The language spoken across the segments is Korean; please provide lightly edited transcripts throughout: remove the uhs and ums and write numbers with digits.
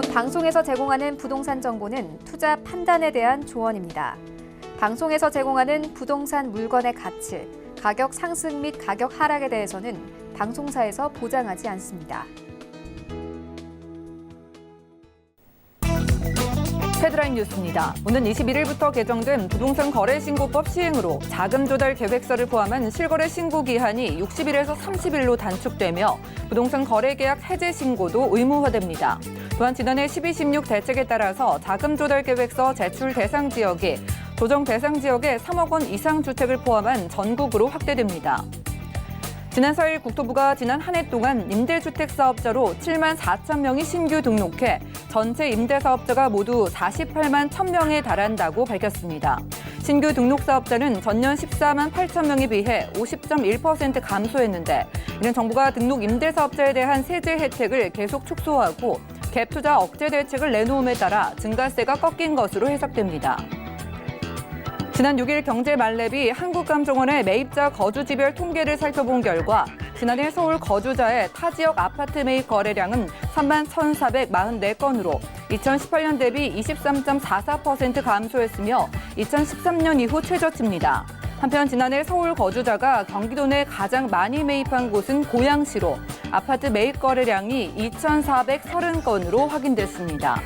본 방송에서 제공하는 부동산 정보는 투자 판단에 대한 조언입니다. 방송에서 제공하는 부동산 물건의 가치, 가격 상승 및 가격 하락에 대해서는 방송사에서 보장하지 않습니다. 헤드라인 뉴스입니다. 오는 21일부터 개정된 부동산 거래신고법 시행으로 자금 조달 계획서를 포함한 실거래 신고 기한이 60일에서 30일로 단축되며 부동산 거래 계약 해제 신고도 의무화됩니다. 또한 지난해 12.16 대책에 따라서 자금 조달 계획서 제출 대상 지역이 조정 대상 지역의 3억 원 이상 주택을 포함한 전국으로 확대됩니다. 지난 4일 국토부가 지난 한 해 동안 임대주택 사업자로 7만 4천 명이 신규 등록해 전체 임대사업자가 모두 48만 1,000명에 달한다고 밝혔습니다. 신규 등록 사업자는 전년 14만 8천 명에 비해 50.1% 감소했는데 이는 정부가 등록 임대사업자에 대한 세제 혜택을 계속 축소하고 갭 투자 억제 대책을 내놓음에 따라 증가세가 꺾인 것으로 해석됩니다. 지난 6일 경제말렙이 한국감정원의 매입자 거주지별 통계를 살펴본 결과 지난해 서울 거주자의 타 지역 아파트 매입 거래량은 3만 1,444건으로 2018년 대비 23.44% 감소했으며 2013년 이후 최저치입니다. 한편 지난해 서울 거주자가 경기도 내 가장 많이 매입한 곳은 고양시로 아파트 매입 거래량이 2,430건으로 확인됐습니다.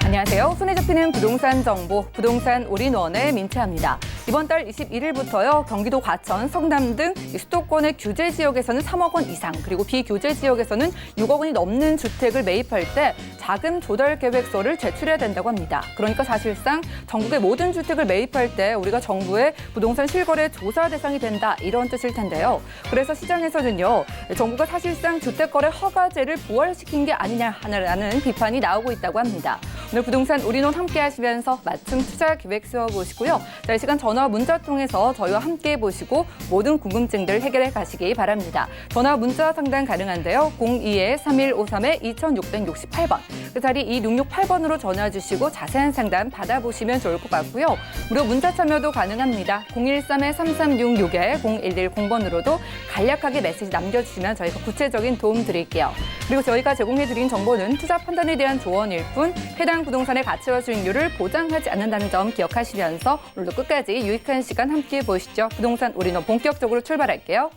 안녕하세요. 손에 잡히는 부동산 정보, 부동산 올인원의 민채합니다. 이번 달 21일부터요. 경기도 과천, 성남 등 수도권의 규제 지역에서는 3억 원 이상, 그리고 비규제 지역에서는 6억 원이 넘는 주택을 매입할 때 자금 조달 계획서를 제출해야 된다고 합니다. 그러니까 사실상 전국의 모든 주택을 매입할 때 우리가 정부의 부동산 실거래 조사 대상이 된다, 이런 뜻일 텐데요. 그래서 시장에서는요. 정부가 사실상 주택거래 허가제를 부활시킨 게 아니냐라는 비판이 나오고 있다고 합니다. 오늘 부동산 올인원 함께 하시면서 맞춤 투자 계획 세워보시고요. 자, 이 시간 전화와 문자 통해서 저희와 함께 해보시고 모든 궁금증들 해결해 가시기 바랍니다. 전화와 문자 상담 가능한데요. 02-3153-2668번. 그 자리 2668번으로 전화 주시고 자세한 상담 받아보시면 좋을 것 같고요. 무료 문자 참여도 가능합니다. 013-3366-0110번으로도 간략하게 메시지 남겨주시면 저희가 구체적인 도움 드릴게요. 그리고 저희가 제공해드린 정보는 투자 판단에 대한 조언일 뿐 해당 부동산의 가치와 수익률을 보장하지 않는다는 점 기억하시면서 오늘도 끝까지 유익한 시간 함께해 보시죠. 부동산 올인원 본격적으로 출발할게요.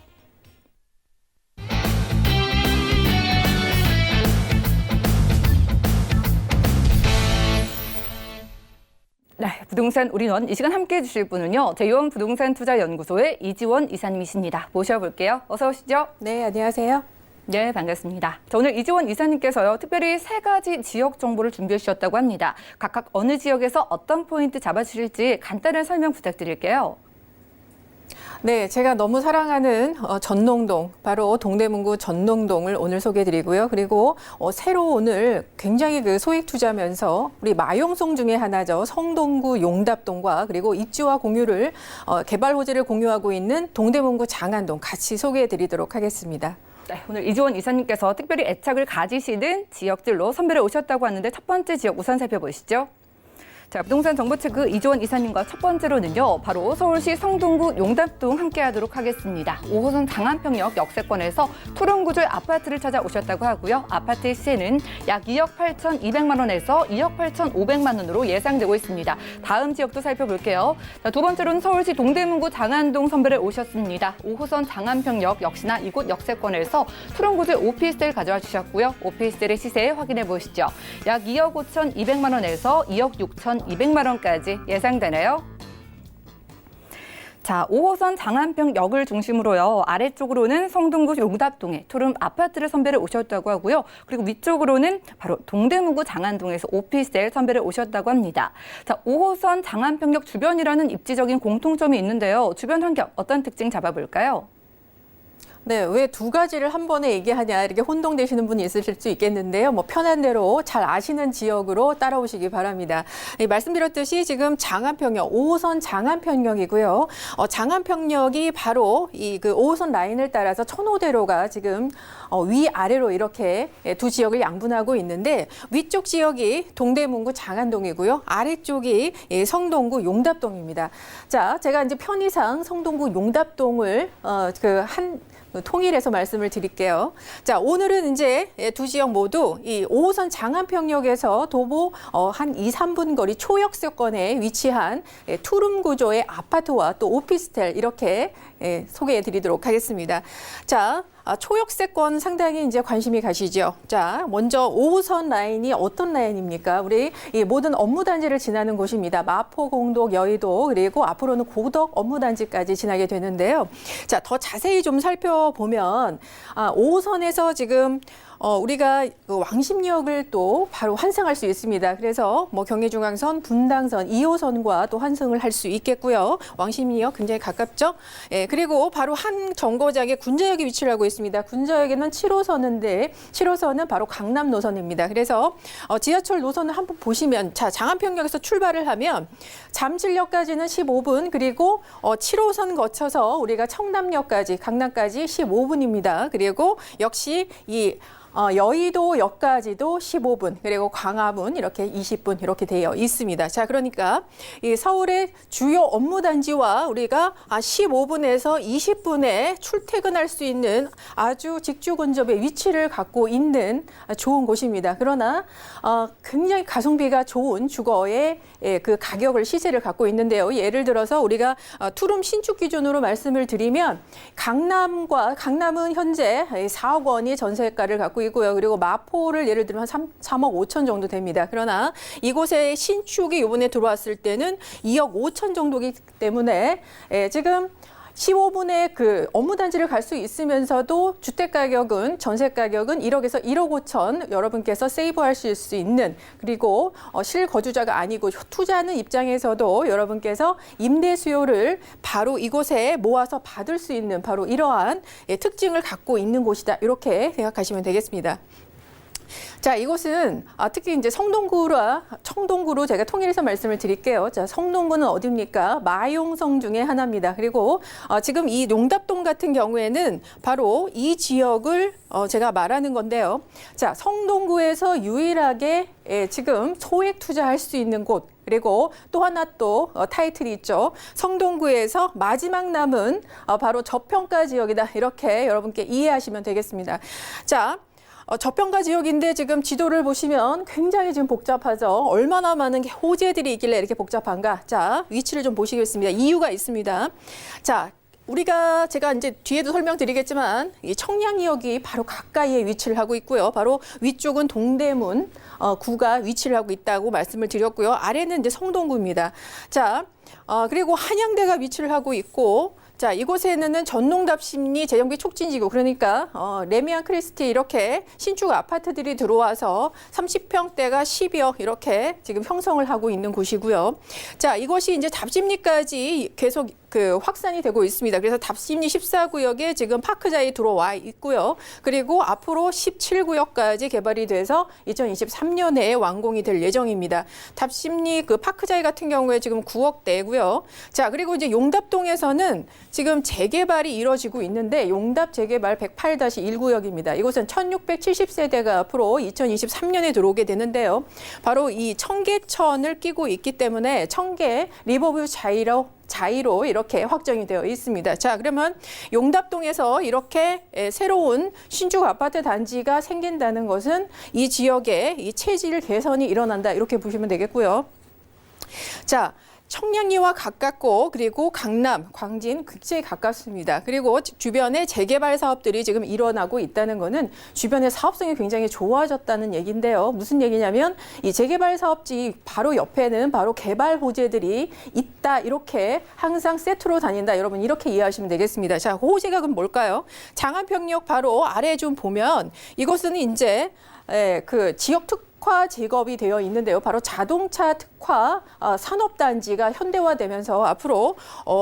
네, 부동산 올인원 이 시간 함께해 주실 분은요. 제이원 부동산 투자연구소의 이지원 이사님이십니다. 모셔볼게요. 어서 오시죠. 네, 안녕하세요. 네, 반갑습니다. 자, 오늘 이지원 이사님께서요. 특별히 3가지 지역 정보를 준비해 주셨다고 합니다. 각각 어느 지역에서 어떤 포인트 잡아주실지 간단한 설명 부탁드릴게요. 네, 제가 너무 사랑하는 전농동, 바로 동대문구 전농동을 오늘 소개해드리고요. 그리고 새로 오늘 굉장히 소액 투자면서 우리 마용성 중에 하나죠. 성동구 용답동과 그리고 입지와 공유를 개발 호재를 공유하고 있는 동대문구 장안동 같이 소개해드리도록 하겠습니다. 네, 오늘 이지원 이사님께서 특별히 애착을 가지시는 지역들로 선별해 오셨다고 하는데 첫 번째 지역 우선 살펴보시죠. 자, 부동산 정보체크 이지원 이사님과 첫 번째로는요. 바로 서울시 성동구 용답동 함께하도록 하겠습니다. 5호선 장안평역 역세권에서 투룸 구조의 아파트를 찾아오셨다고 하고요. 아파트의 시세는 약 2억 8,200만 원에서 2억 8,500만 원으로 예상되고 있습니다. 다음 지역도 살펴볼게요. 자, 두 번째로는 서울시 동대문구 장안동 선별해 오셨습니다. 5호선 장안평역 역시나 이곳 역세권에서 투룸 구조의 오피스텔 가져와 주셨고요. 오피스텔의 시세 확인해 보시죠. 약 2억 5,200만 원에서 2억 6,200만 원까지 예상되네요. 자, 5호선 장안평역을 중심으로요. 아래쪽으로는 성동구 용답동에 투룸 아파트를 선별해 오셨다고 하고요. 그리고 위쪽으로는 바로 동대문구 장안동에서 오피스텔 선별해 오셨다고 합니다. 자, 5호선 장안평역 주변이라는 입지적인 공통점이 있는데요. 주변 환경 어떤 특징 잡아볼까요? 네, 왜 두 가지를 한 번에 얘기하냐 이렇게 혼동되시는 분이 있으실 수 있겠는데요. 뭐 편한 대로 잘 아시는 지역으로 따라오시기 바랍니다. 말씀드렸듯이 지금 장안평역, 5호선 장안평역이고요. 장안평역이 바로 이 그 5호선 라인을 따라서 천호대로가 지금 위아래로 이렇게 두 지역을 양분하고 있는데 위쪽 지역이 동대문구 장안동이고요. 아래쪽이 성동구 용답동입니다. 자, 제가 이제 편의상 성동구 용답동을 통일해서 말씀을 드릴게요. 자, 오늘은 이제 두 지역 모두 이 5호선 장안평역에서 도보 한 2, 3분 거리 초역세권에 위치한 투룸 구조의 아파트와 또 오피스텔 이렇게 소개해 드리도록 하겠습니다. 자, 초역세권 상당히 이제 관심이 가시죠. 자, 먼저 5호선 라인이 어떤 라인입니까? 우리 이 모든 업무단지를 지나는 곳입니다. 마포, 공덕, 여의도 그리고 앞으로는 고덕 업무단지까지 지나게 되는데요. 자, 더 자세히 좀 살펴보면 5호선에서 지금 우리가 그 왕십리역을 또 바로 환승할 수 있습니다. 그래서 뭐 경의중앙선, 분당선, 2호선과 또 환승을 할 수 있겠고요. 왕십리역 굉장히 가깝죠. 예, 그리고 바로 한 정거장에 군자역이 위치를 하고 있습니다. 군자역에는 7호선인데 7호선은 바로 강남 노선입니다. 그래서 지하철 노선을 한번 보시면 자, 장안평역에서 출발을 하면 잠실역까지는 15분 그리고 7호선 거쳐서 우리가 청담역까지 강남까지 15분입니다. 그리고 역시 이 여의도역까지도 15분, 그리고 광화문 이렇게 20분 이렇게 되어 있습니다. 자, 그러니까 이 서울의 주요 업무단지와 우리가 15분에서 20분에 출퇴근할 수 있는 아주 직주 근접의 위치를 갖고 있는 좋은 곳입니다. 그러나 굉장히 가성비가 좋은 주거의 그 가격을 시세를 갖고 있는데요. 예를 들어서 우리가 투룸 신축 기준으로 말씀을 드리면 강남은 현재 4억 원이 전세가를 갖고 있고요. 그리고 마포를 예를 들면 한 3억 5천 정도 됩니다. 그러나 이곳에 신축이 이번에 들어왔을 때는 2억 5천 정도이기 때문에 지금 15분의 그 업무단지를 갈 수 있으면서도 주택가격은 전세가격은 1억에서 1억 5천 여러분께서 세이브하실 수 있는 그리고 실거주자가 아니고 투자하는 입장에서도 여러분께서 임대 수요를 바로 이곳에 모아서 받을 수 있는 바로 이러한 특징을 갖고 있는 곳이다. 이렇게 생각하시면 되겠습니다. 자, 이곳은 특히 이제 청동구로 제가 통일해서 말씀을 드릴게요. 자, 성동구는 어디입니까? 마용성 중에 하나입니다. 그리고 지금 이 용답동 같은 경우에는 바로 이 지역을 제가 말하는 건데요. 자, 성동구에서 유일하게 지금 소액 투자할 수 있는 곳. 그리고 또 하나 또 타이틀이 있죠. 성동구에서 마지막 남은 바로 저평가 지역이다. 이렇게 여러분께 이해하시면 되겠습니다. 자, 저평가 지역인데 지금 지도를 보시면 굉장히 지금 복잡하죠. 얼마나 많은 호재들이 있길래 이렇게 복잡한가. 자, 위치를 좀 보시겠습니다. 이유가 있습니다. 자, 제가 이제 뒤에도 설명드리겠지만 이 청량리역이 바로 가까이에 위치를 하고 있고요. 바로 위쪽은 동대문 구가 위치를 하고 있다고 말씀을 드렸고요. 아래는 이제 성동구입니다. 자, 그리고 한양대가 위치를 하고 있고 자, 이곳에는 전농답심리 재정비 촉진지구 그러니까 레미안 크리스티 이렇게 신축 아파트들이 들어와서 30평대가 10여 이렇게 지금 형성을 하고 있는 곳이고요. 자, 이것이 이제 답심리까지 계속 그 확산이 되고 있습니다. 그래서 답심리 14구역에 지금 파크자에 들어와 있고요. 그리고 앞으로 17구역까지 개발이 돼서 2023년에 완공이 될 예정입니다. 답심리 그 파크자에 같은 경우에 지금 9억대고요. 자, 그리고 이제 용답동에서는 지금 재개발이 이뤄지고 있는데 용답 재개발 108-1구역입니다. 이곳은 1670세대가 앞으로 2023년에 들어오게 되는데요. 바로 이 청계천을 끼고 있기 때문에 청계 리버뷰 자이로 이렇게 확정이 되어 있습니다. 자, 그러면 용답동에서 이렇게 새로운 신축 아파트 단지가 생긴다는 것은 이 지역에 이 체질 개선이 일어난다. 이렇게 보시면 되겠고요. 자, 청량리와 가깝고 그리고 강남, 광진 굉장히 가깝습니다. 그리고 주변에 재개발 사업들이 지금 일어나고 있다는 것은 주변의 사업성이 굉장히 좋아졌다는 얘기인데요. 무슨 얘기냐면 이 재개발 사업지 바로 옆에는 바로 개발 호재들이 있다. 이렇게 항상 세트로 다닌다. 여러분 이렇게 이해하시면 되겠습니다. 자, 호재가 그럼 뭘까요? 장안평역 바로 아래 좀 보면 이것은 이제 그 지역 특화 작업이 되어 있는데요. 바로 자동차 특화 특화 산업단지가 현대화되면서 앞으로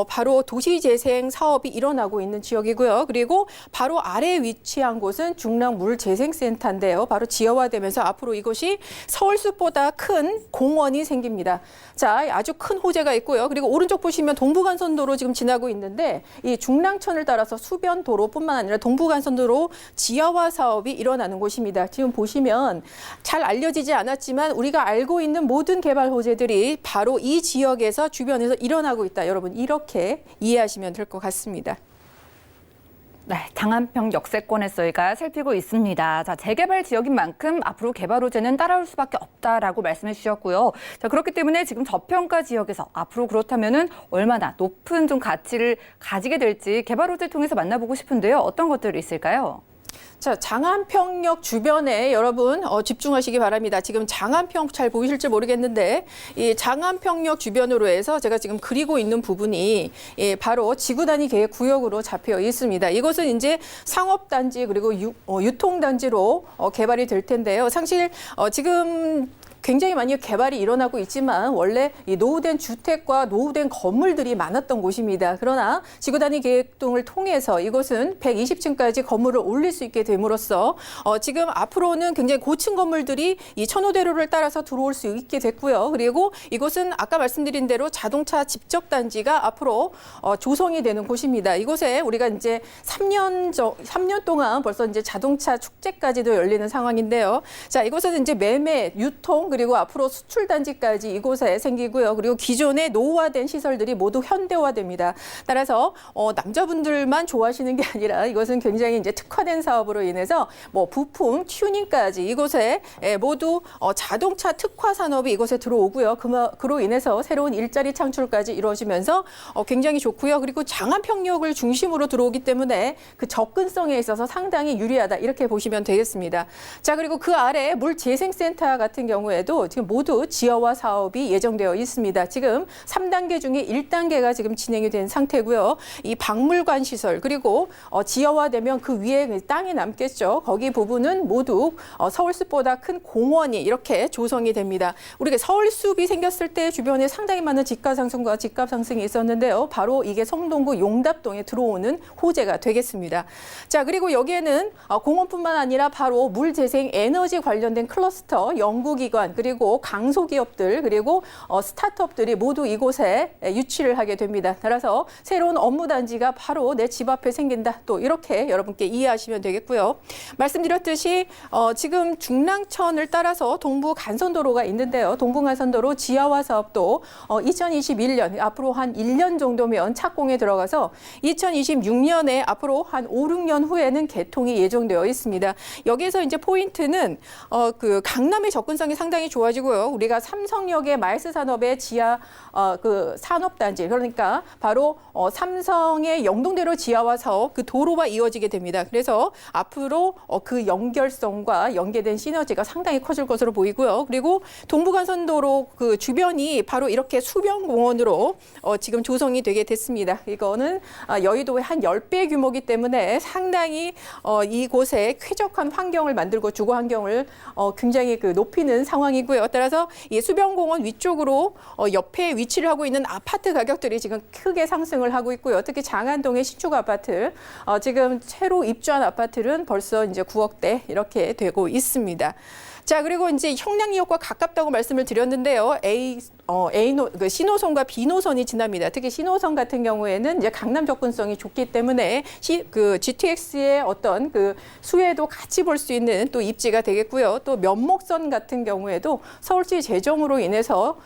바로 도시재생 사업이 일어나고 있는 지역이고요. 그리고 바로 아래에 위치한 곳은 중랑물재생센터인데요. 바로 지역화되면서 앞으로 이곳이 서울숲보다 큰 공원이 생깁니다. 자, 아주 큰 호재가 있고요. 그리고 오른쪽 보시면 동부간선도로 지금 지나고 있는데 이 중랑천을 따라서 수변도로뿐만 아니라 동부간선도로 지하화 사업이 일어나는 곳입니다. 지금 보시면 잘 알려지지 않았지만 우리가 알고 있는 모든 개발 호재들이 바로 이 지역에서 주변에서 일어나고 있다. 여러분 이렇게 이해하시면 될 것 같습니다. 네, 장안평 역세권에 저희가 살피고 있습니다. 자, 재개발 지역인 만큼 앞으로 개발 호재는 따라올 수밖에 없다라고 말씀해 주셨고요. 자, 그렇기 때문에 지금 저평가 지역에서 앞으로 그렇다면은 얼마나 높은 좀 가치를 가지게 될지 개발 호재 통해서 만나보고 싶은데요. 어떤 것들이 있을까요? 자, 장안평역 주변에 여러분 집중하시기 바랍니다. 지금 장안평 잘 보이실지 모르겠는데 이 장안평역 주변으로 해서 제가 지금 그리고 있는 부분이 바로 지구단위 계획 구역으로 잡혀 있습니다. 이것은 이제 상업단지 그리고 유통단지로 개발이 될 텐데요. 사실 지금 굉장히 많이 개발이 일어나고 있지만 원래 이 노후된 주택과 노후된 건물들이 많았던 곳입니다. 그러나 지구단위 계획 등을 통해서 이곳은 120층까지 건물을 올릴 수 있게 됨으로써 지금 앞으로는 굉장히 고층 건물들이 이 천호대로를 따라서 들어올 수 있게 됐고요. 그리고 이곳은 아까 말씀드린 대로 자동차 집적 단지가 앞으로 조성이 되는 곳입니다. 이곳에 우리가 이제 3년 동안 벌써 이제 자동차 축제까지도 열리는 상황인데요. 자, 이곳은 이제 매매, 유통 그리고 앞으로 수출 단지까지 이곳에 생기고요. 그리고 기존의 노후화된 시설들이 모두 현대화됩니다. 따라서 남자분들만 좋아하시는 게 아니라 이것은 굉장히 이제 특화된 사업으로 인해서 뭐 부품, 튜닝까지 이곳에 모두 자동차 특화 산업이 이곳에 들어오고요. 그로 인해서 새로운 일자리 창출까지 이루어지면서 굉장히 좋고요. 그리고 장안평역을 중심으로 들어오기 때문에 그 접근성에 있어서 상당히 유리하다 이렇게 보시면 되겠습니다. 자, 그리고 그 아래 물재생센터 같은 경우에도 지금 모두 지하화 사업이 예정되어 있습니다. 지금 3단계 중에 1단계가 지금 진행이 된 상태고요. 이 박물관 시설 그리고 지하화되면 그 위에 땅이 남겠죠. 거기 부분은 모두 서울숲보다 큰 공원이 이렇게 조성이 됩니다. 우리가 서울숲이 생겼을 때 주변에 상당히 많은 집가 상승과 집값 상승이 있었는데요. 바로 이게 성동구 용답동에 들어오는 호재가 되겠습니다. 자, 그리고 여기에는 공원뿐만 아니라 바로 물재생 에너지 관련된 클러스터, 연구기관 그리고 강소기업들 그리고 스타트업들이 모두 이곳에 유치를 하게 됩니다. 따라서 새로운 업무 단지가 바로 내 집 앞에 생긴다. 또 이렇게 여러분께 이해하시면 되겠고요. 말씀드렸듯이 지금 중랑천을 따라서 동부 간선도로가 있는데요. 동부 간선도로 지하화 사업도 2021년 앞으로 한 1년 정도면 착공에 들어가서 2026년에 앞으로 한 5, 6년 후에는 개통이 예정되어 있습니다. 여기에서 이제 포인트는 그 강남의 접근성이 상당히 좋아지고요. 우리가 삼성역의 마일스 산업의 지하 그 산업단지 그러니까 바로 삼성의 영동대로 지하화 사업 그 도로가 이어지게 됩니다. 그래서 앞으로 그 연결성과 연계된 시너지가 상당히 커질 것으로 보이고요. 그리고 동부간선도로 그 주변이 바로 이렇게 수변공원으로 지금 조성이 되게 됐습니다. 이거는 여의도의 한 10배 규모이기 때문에 상당히 이곳에 쾌적한 환경을 만들고 주거 환경을 굉장히 그 높이는 상황이고요. 따라서 이 수변공원 위쪽으로 옆에 위치를 하고 있는 아파트 가격들이 지금 크게 상승을 하고 있고요. 특히 장안동의 신축 아파트 지금 새로 입주한 아파트는 벌써 이제 9억대 이렇게 되고 있습니다. 자, 그리고 이제 형량역과 가깝다고 말씀을 드렸는데요. C노선과 B노선이 지납니다. 특히 C노선 같은 경우에는 이제 강남 접근성이 좋기 때문에 그 GTX의 어떤 그 수혜도 같이 볼 수 있는 또 입지가 되겠고요. 또 면목선 같은 경우에도 서울시 재정으로 인해서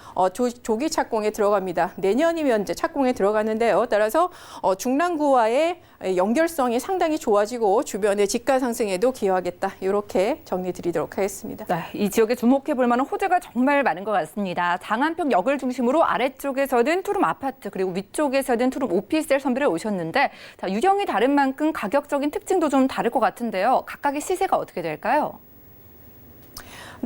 조기 착공에 들어갑니다. 내년이면 이제 착공에 들어가는데요. 따라서 중랑구와의 연결성이 상당히 좋아지고 주변의 집가 상승에도 기여하겠다. 이렇게 정리드리도록 하겠습니다. 네, 이 지역에 주목해 볼 만한 호재가 정말 많은 것 같습니다. 장안평 역을 중심으로 아래쪽에서는 투룸 아파트 그리고 위쪽에서는 투룸 오피스텔 선별해 오셨는데 자, 유형이 다른 만큼 가격적인 특징도 좀 다를 것 같은데요. 각각의 시세가 어떻게 될까요?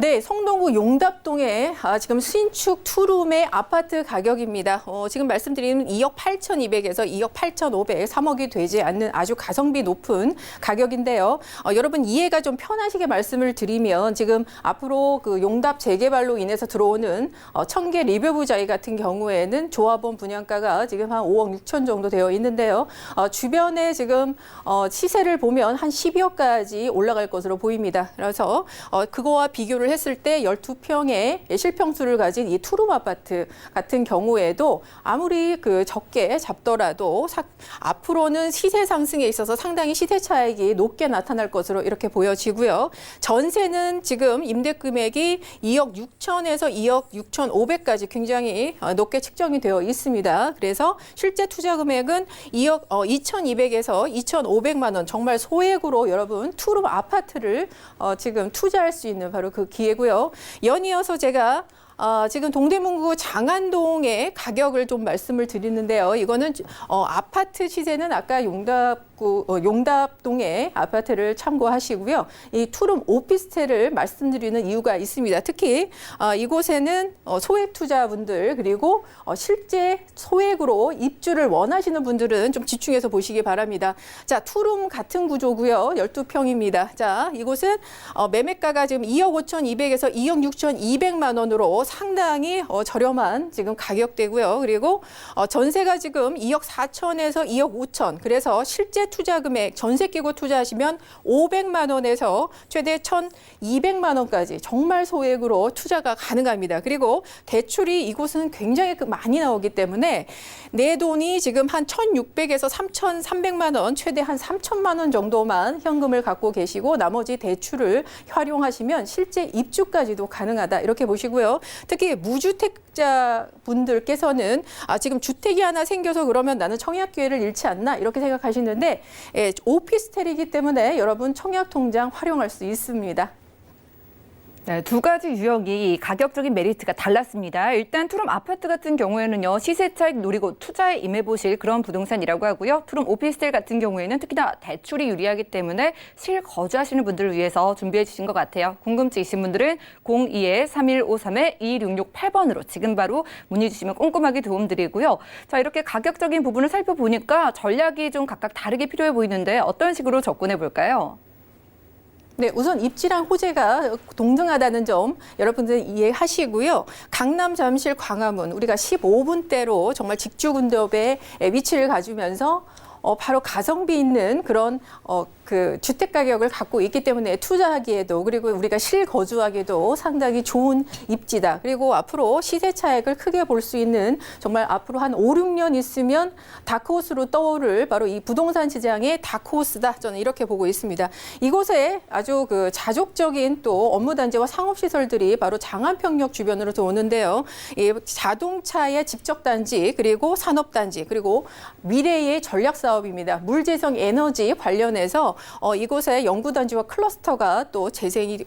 네, 성동구 용답동의 지금 신축 투룸의 아파트 가격입니다. 지금 말씀드린 2억 8,200에서 2억 8,500, 3억이 되지 않는 아주 가성비 높은 가격인데요. 여러분 이해가 좀 편하시게 말씀을 드리면 지금 앞으로 그 용답 재개발로 인해서 들어오는 청계 리뷰부자이 같은 경우에는 조합원 분양가가 지금 한 5억 6천 정도 되어 있는데요. 주변에 지금 시세를 보면 한 12억까지 올라갈 것으로 보입니다. 그래서 그거와 비교를 했을 때 12평의 실평수를 가진 이 투룸 아파트 같은 경우에도 아무리 그 적게 잡더라도 앞으로는 시세 상승에 있어서 상당히 시세 차익이 높게 나타날 것으로 이렇게 보여지고요. 전세는 지금 임대 금액이 2억 6천에서 2억 6천5백까지 굉장히 높게 측정이 되어 있습니다. 그래서 실제 투자 금액은 2억 2,200에서 2,500만 원, 정말 소액으로 여러분 투룸 아파트를 지금 투자할 수 있는 바로 그 기회고요. 연이어서 제가 지금 동대문구 장안동의 가격을 좀 말씀을 드리는데요. 이거는 아파트 시세는 아까 용답동의 아파트를 참고하시고요. 이 투룸 오피스텔을 말씀드리는 이유가 있습니다. 특히 이곳에는 소액 투자분들 그리고 실제 소액으로 입주를 원하시는 분들은 좀 집중해서 보시기 바랍니다. 자, 투룸 같은 구조고요. 12평입니다. 자, 이곳은 매매가가 지금 2억 5,200에서 2억 6,200만 원으로 상당히 저렴한 지금 가격대고요. 그리고 전세가 지금 2억 4천에서 2억 5천. 그래서 실제 투자 금액 전세 끼고 투자하시면 500만 원에서 최대 1,200만 원까지 정말 소액으로 투자가 가능합니다. 그리고 대출이 이곳은 굉장히 많이 나오기 때문에 내 돈이 지금 한 1,600에서 3,300만 원, 최대 한 3,000만 원 정도만 현금을 갖고 계시고 나머지 대출을 활용하시면 실제 입주까지도 가능하다. 이렇게 보시고요. 특히 무주택자 분들께서는 지금 주택이 하나 생겨서 그러면 나는 청약 기회를 잃지 않나 이렇게 생각하시는데 오피스텔이기 때문에 여러분 청약 통장 활용할 수 있습니다. 네, 두 가지 유형이 가격적인 메리트가 달랐습니다. 일단 투룸 아파트 같은 경우에는요. 시세 차익 노리고 투자에 임해보실 그런 부동산이라고 하고요. 투룸 오피스텔 같은 경우에는 특히나 대출이 유리하기 때문에 실거주하시는 분들을 위해서 준비해 주신 것 같아요. 궁금증 있으신 분들은 02-3153-2668번으로 지금 바로 문의 주시면 꼼꼼하게 도움드리고요. 자, 이렇게 가격적인 부분을 살펴보니까 전략이 좀 각각 다르게 필요해 보이는데 어떤 식으로 접근해 볼까요? 네, 우선 입지랑 호재가 동등하다는 점 여러분들 이해하시고요. 강남, 잠실, 광화문 우리가 15분대로 정말 직주근접의 위치를 가지면서 바로 가성비 있는 그런 그 주택 가격을 갖고 있기 때문에 투자하기에도 그리고 우리가 실거주하기에도 상당히 좋은 입지다. 그리고 앞으로 시세 차익을 크게 볼 수 있는 정말 앞으로 한 5, 6년 있으면 다크호스로 떠오를 바로 이 부동산 시장의 다크호스다. 저는 이렇게 보고 있습니다. 이곳에 아주 그 자족적인 또 업무단지와 상업시설들이 바로 장안평역 주변으로 오는데요. 이 자동차의 집적단지 그리고 산업단지 그리고 미래의 전략사업입니다. 물재성 에너지 관련해서 이곳에 연구단지와 클러스터가 또 재생이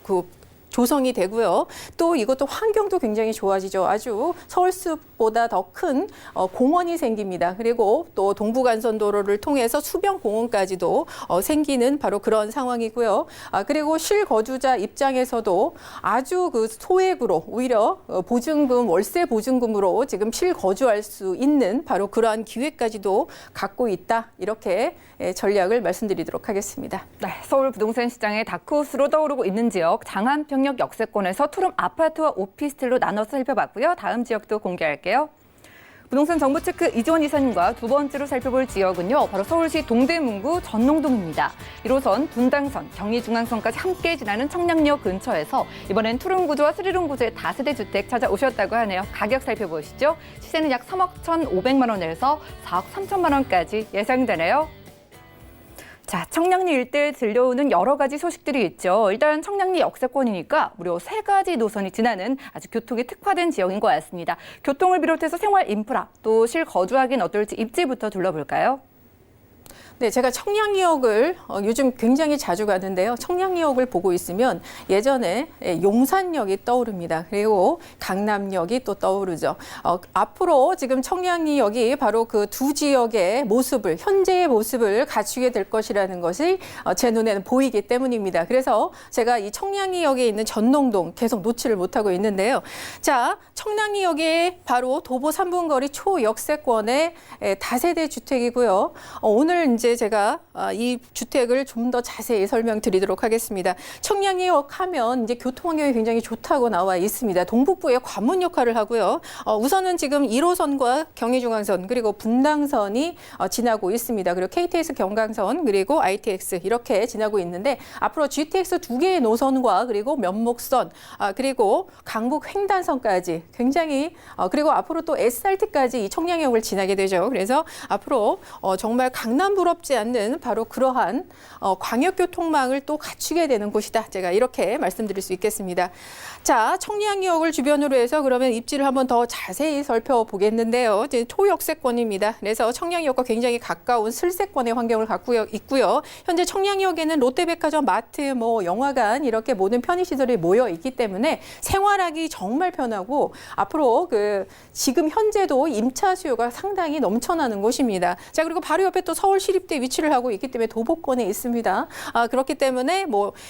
조성이 되고요. 또 이것도 환경도 굉장히 좋아지죠. 아주 서울숲보다 더 큰 공원이 생깁니다. 그리고 또 동부간선도로를 통해서 수변공원까지도 생기는 바로 그런 상황이고요. 그리고 실거주자 입장에서도 아주 그 소액으로 오히려 보증금, 월세 보증금으로 지금 실거주할 수 있는 바로 그러한 기회까지도 갖고 있다. 이렇게 전략을 말씀드리도록 하겠습니다. 네, 서울 부동산 시장의 다크호스로 떠오르고 있는 지역 장안평역 역세권에서 투룸 아파트와 오피스텔로 나눠서 살펴봤고요. 다음 지역도 공개할게요. 부동산 정보체크 이지원 이사님과 두 번째로 살펴볼 지역은요. 바로 서울시 동대문구 전농동입니다. 1호선, 분당선, 경의중앙선까지 함께 지나는 청량리역 근처에서 이번엔 투룸 구조와 스리룸 구조의 다세대 주택 찾아오셨다고 하네요. 가격 살펴보시죠. 시세는 약 3억 1,500만 원에서 4억 3천만 원까지 예상되네요. 자, 청량리 일대에 들려오는 여러 가지 소식들이 있죠. 일단 청량리 역세권이니까 무려 3가지 노선이 지나는 아주 교통이 특화된 지역인 것 같습니다. 교통을 비롯해서 생활 인프라, 또 실거주하기는 어떨지 입지부터 둘러볼까요? 네, 제가 청량리역을 요즘 굉장히 자주 가는데요. 청량리역을 보고 있으면 예전에 용산역이 떠오릅니다. 그리고 강남역이 또 떠오르죠. 앞으로 지금 청량리역이 바로 그 두 지역의 모습을, 현재의 모습을 갖추게 될 것이라는 것이 제 눈에는 보이기 때문입니다. 그래서 제가 이 청량리역에 있는 전농동 계속 놓지를 못하고 있는데요. 자, 청량리역에 바로 도보 3분 거리 초역세권의 다세대 주택이고요. 오늘 이제 제가 이 주택을 좀 더 자세히 설명드리도록 하겠습니다. 청량리역 하면 이제 교통 환경이 굉장히 좋다고 나와 있습니다. 동북부의 관문 역할을 하고요. 우선은 지금 1호선과 경의중앙선 그리고 분당선이 지나고 있습니다. 그리고 KTX 경강선 그리고 ITX 이렇게 지나고 있는데 앞으로 GTX 두 개의 노선과 그리고 면목선 그리고 강북 횡단선까지 굉장히 그리고 앞으로 또 SRT까지 이 청량역을 지나게 되죠. 그래서 앞으로 정말 강남 부럽지 않는 바로 그러한 광역교통망을 또 갖추게 되는 곳이다. 제가 이렇게 말씀드릴 수 있겠습니다. 자, 청량역을 주변으로 해서 그러면 입지를 한번 더 자세히 살펴보겠는데요. 이제 초역세권입니다. 그래서 청량역과 굉장히 가까운 슬세권의 환경을 갖고 있고요. 현재 청량역에는 롯데백화점, 마트, 영화관 이렇게 모든 편의시설이 모여 있기 때문에 생활하기 정말 편하고 앞으로 지금 현재도 임차 수요가 상당히 넘쳐나는 곳입니다. 자, 그리고 바로 옆에 또 서울시립대 위치를 하고 있기 때문에 도보권에 있습니다. 그렇기 때문에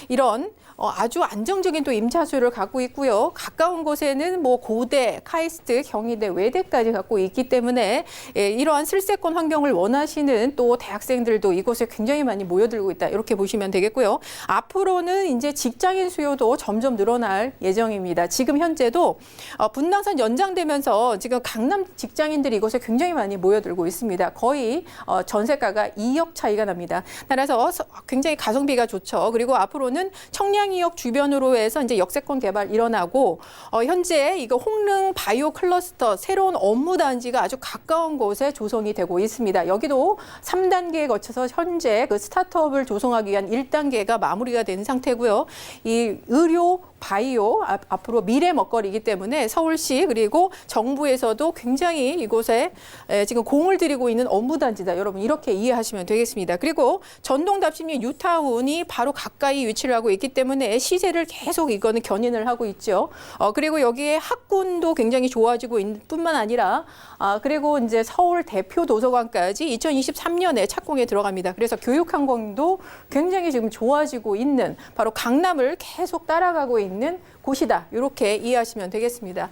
이런 아주 안정적인 또 임차 수요를 갖고 있고요. 가까운 곳에는 고대, 카이스트, 경희대, 외대까지 갖고 있기 때문에 이러한 슬세권 환경을 원하시는 또 대학생들도 이곳에 굉장히 많이 모여들고 있다. 이렇게 보시면 되겠고요. 앞으로는 이제 직장인 수요도 점점 늘어날 예정입니다. 지금 현재도 분당선 연장되면서 지금 강남 직장인들이 이곳에 굉장히 많이 모여들고 있습니다. 거의 전세가가 2억 차이가 납니다. 따라서 굉장히 가성비가 좋죠. 그리고 앞으로는 청량리역 주변으로 해서 이제 역세권 개발 일어나고 현재 이거 홍릉 바이오 클러스터 새로운 업무 단지가 아주 가까운 곳에 조성이 되고 있습니다. 여기도 3단계에 거쳐서 현재 그 스타트업을 조성하기 위한 1단계가 마무리가 된 상태고요. 이 의료 바이오 앞으로 미래 먹거리이기 때문에 서울시 그리고 정부에서도 굉장히 이곳에 지금 공을 들이고 있는 업무단지다. 여러분 이렇게 이해하시면 되겠습니다. 그리고 전동답심리 뉴타운이 바로 가까이 위치를 하고 있기 때문에 시세를 계속 이거는 견인을 하고 있죠. 그리고 여기에 학군도 굉장히 좋아지고 있는 뿐만 아니라 그리고 이제 서울 대표 도서관까지 2023년에 착공에 들어갑니다. 그래서 교육 환경도 굉장히 지금 좋아지고 있는 바로 강남을 계속 따라가고 있는 곳이다. 이렇게 이해하시면 되겠습니다.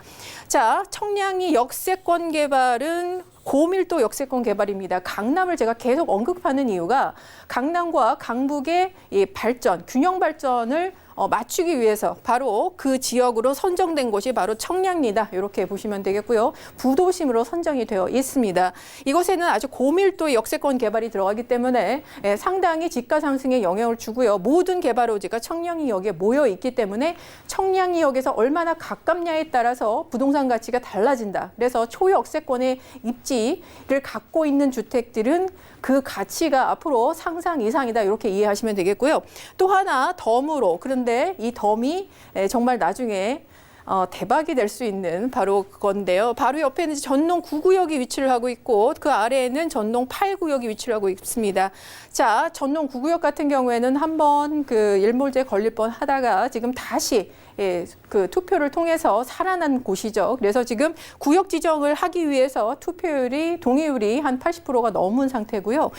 자, 청량리 역세권 개발은 고밀도 역세권 개발입니다. 강남을 제가 계속 언급하는 이유가 강남과 강북의 이 발전, 균형 발전을 맞추기 위해서 바로 그 지역으로 선정된 곳이 바로 청량리다. 이렇게 보시면 되겠고요. 부도심으로 선정이 되어 있습니다. 이곳에는 아주 고밀도의 역세권 개발이 들어가기 때문에 상당히 집가 상승에 영향을 주고요. 모든 개발오지가 청량리역에 모여 있기 때문에 청량리역에서 얼마나 가깝냐에 따라서 부동산 가치가 달라진다. 그래서 초역세권의 입지를 갖고 있는 주택들은 그 가치가 앞으로 상상 이상이다. 이렇게 이해하시면 되겠고요. 또 하나 덤으로 그런데 이 덤이 정말 나중에 대박이 될 수 있는 바로 그건데요. 바로 옆에는 전농 9구역이 위치를 하고 있고 그 아래에는 전농 8구역이 위치를 하고 있습니다. 자, 전농 9구역 같은 경우에는 한번 일몰제 걸릴 뻔 하다가 지금 다시 그 투표를 통해서 살아난 곳이죠. 그래서 지금 구역 지정을 하기 위해서 동의율이 한 80%가 넘은 상태고요.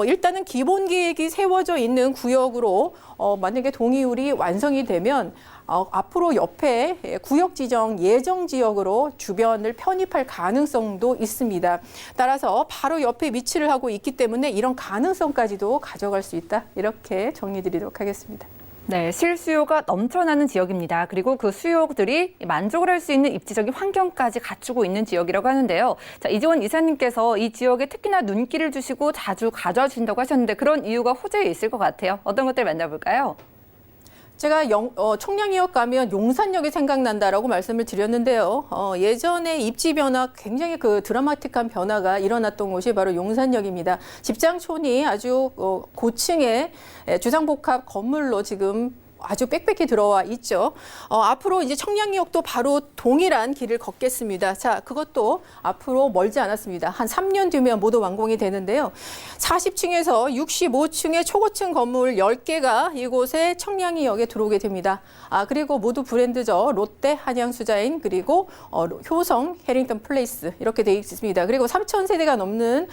일단은 기본 계획이 세워져 있는 구역으로 만약에 동의율이 완성이 되면 앞으로 옆에 구역 지정 예정 지역으로 주변을 편입할 가능성도 있습니다. 따라서 바로 옆에 위치를 하고 있기 때문에 이런 가능성까지도 가져갈 수 있다. 이렇게 정리드리도록 하겠습니다. 네, 실수요가 넘쳐나는 지역입니다. 그리고 그 수요들이 만족을 할 수 있는 입지적인 환경까지 갖추고 있는 지역이라고 하는데요. 자, 이지원 이사님께서 이 지역에 특히나 눈길을 주시고 자주 가져와 주신다고 하셨는데 그런 이유가 호재에 있을 것 같아요. 어떤 것들 만나볼까요? 제가 청량리역 가면 용산역이 생각난다라고 말씀을 드렸는데요. 예전에 입지 변화 굉장히 드라마틱한 변화가 일어났던 곳이 바로 용산역입니다. 집장촌이 아주 고층의 주상복합 건물로 지금 아주 빽빽히 들어와 있죠. 앞으로 이제 청량리역도 바로 동일한 길을 걷겠습니다. 자, 그것도 앞으로 멀지 않았습니다. 한 3년 뒤면 모두 완공이 되는데요. 40층에서 65층의 초고층 건물 10개가 이곳에 청량리역에 들어오게 됩니다. 그리고 모두 브랜드죠. 롯데, 한양수자인, 그리고 효성, 해링턴 플레이스 이렇게 돼 있습니다. 그리고 3,000세대가 넘는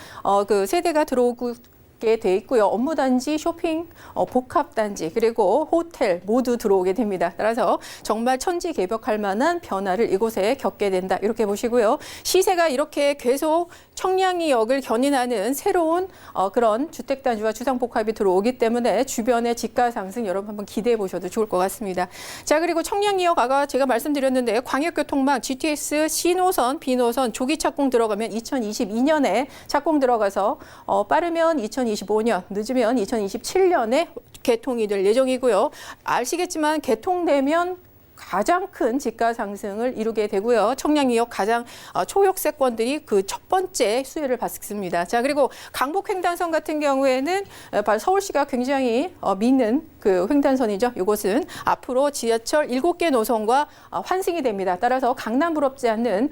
그 세대가 들어오고 돼 있고요. 업무단지, 쇼핑, 복합단지, 그리고 호텔 모두 들어오게 됩니다. 따라서 정말 천지개벽할 만한 변화를 이곳에 겪게 된다. 이렇게 보시고요. 시세가 이렇게 계속 청량리역을 견인하는 새로운 그런 주택단지와 주상복합이 들어오기 때문에 주변의 집가 상승 여러분 한번 기대해 보셔도 좋을 것 같습니다. 자, 그리고 청량리역 아까 제가 말씀드렸는데 광역교통망 GTX C노선, B노선 조기 착공 들어가면 2022년에 착공 들어가서 빠르면 2025년, 늦으면 2027년에 개통이 될 예정이고요. 아시겠지만 개통되면 가장 큰 집가 상승을 이루게 되고요. 청량리역 가장 초역세권들이 그 첫 번째 수혜를 받습니다. 자, 그리고 강북횡단선 같은 경우에는 서울시가 굉장히 믿는 그 횡단선이죠. 이곳은 앞으로 지하철 7개 노선과 환승이 됩니다. 따라서 강남 부럽지 않는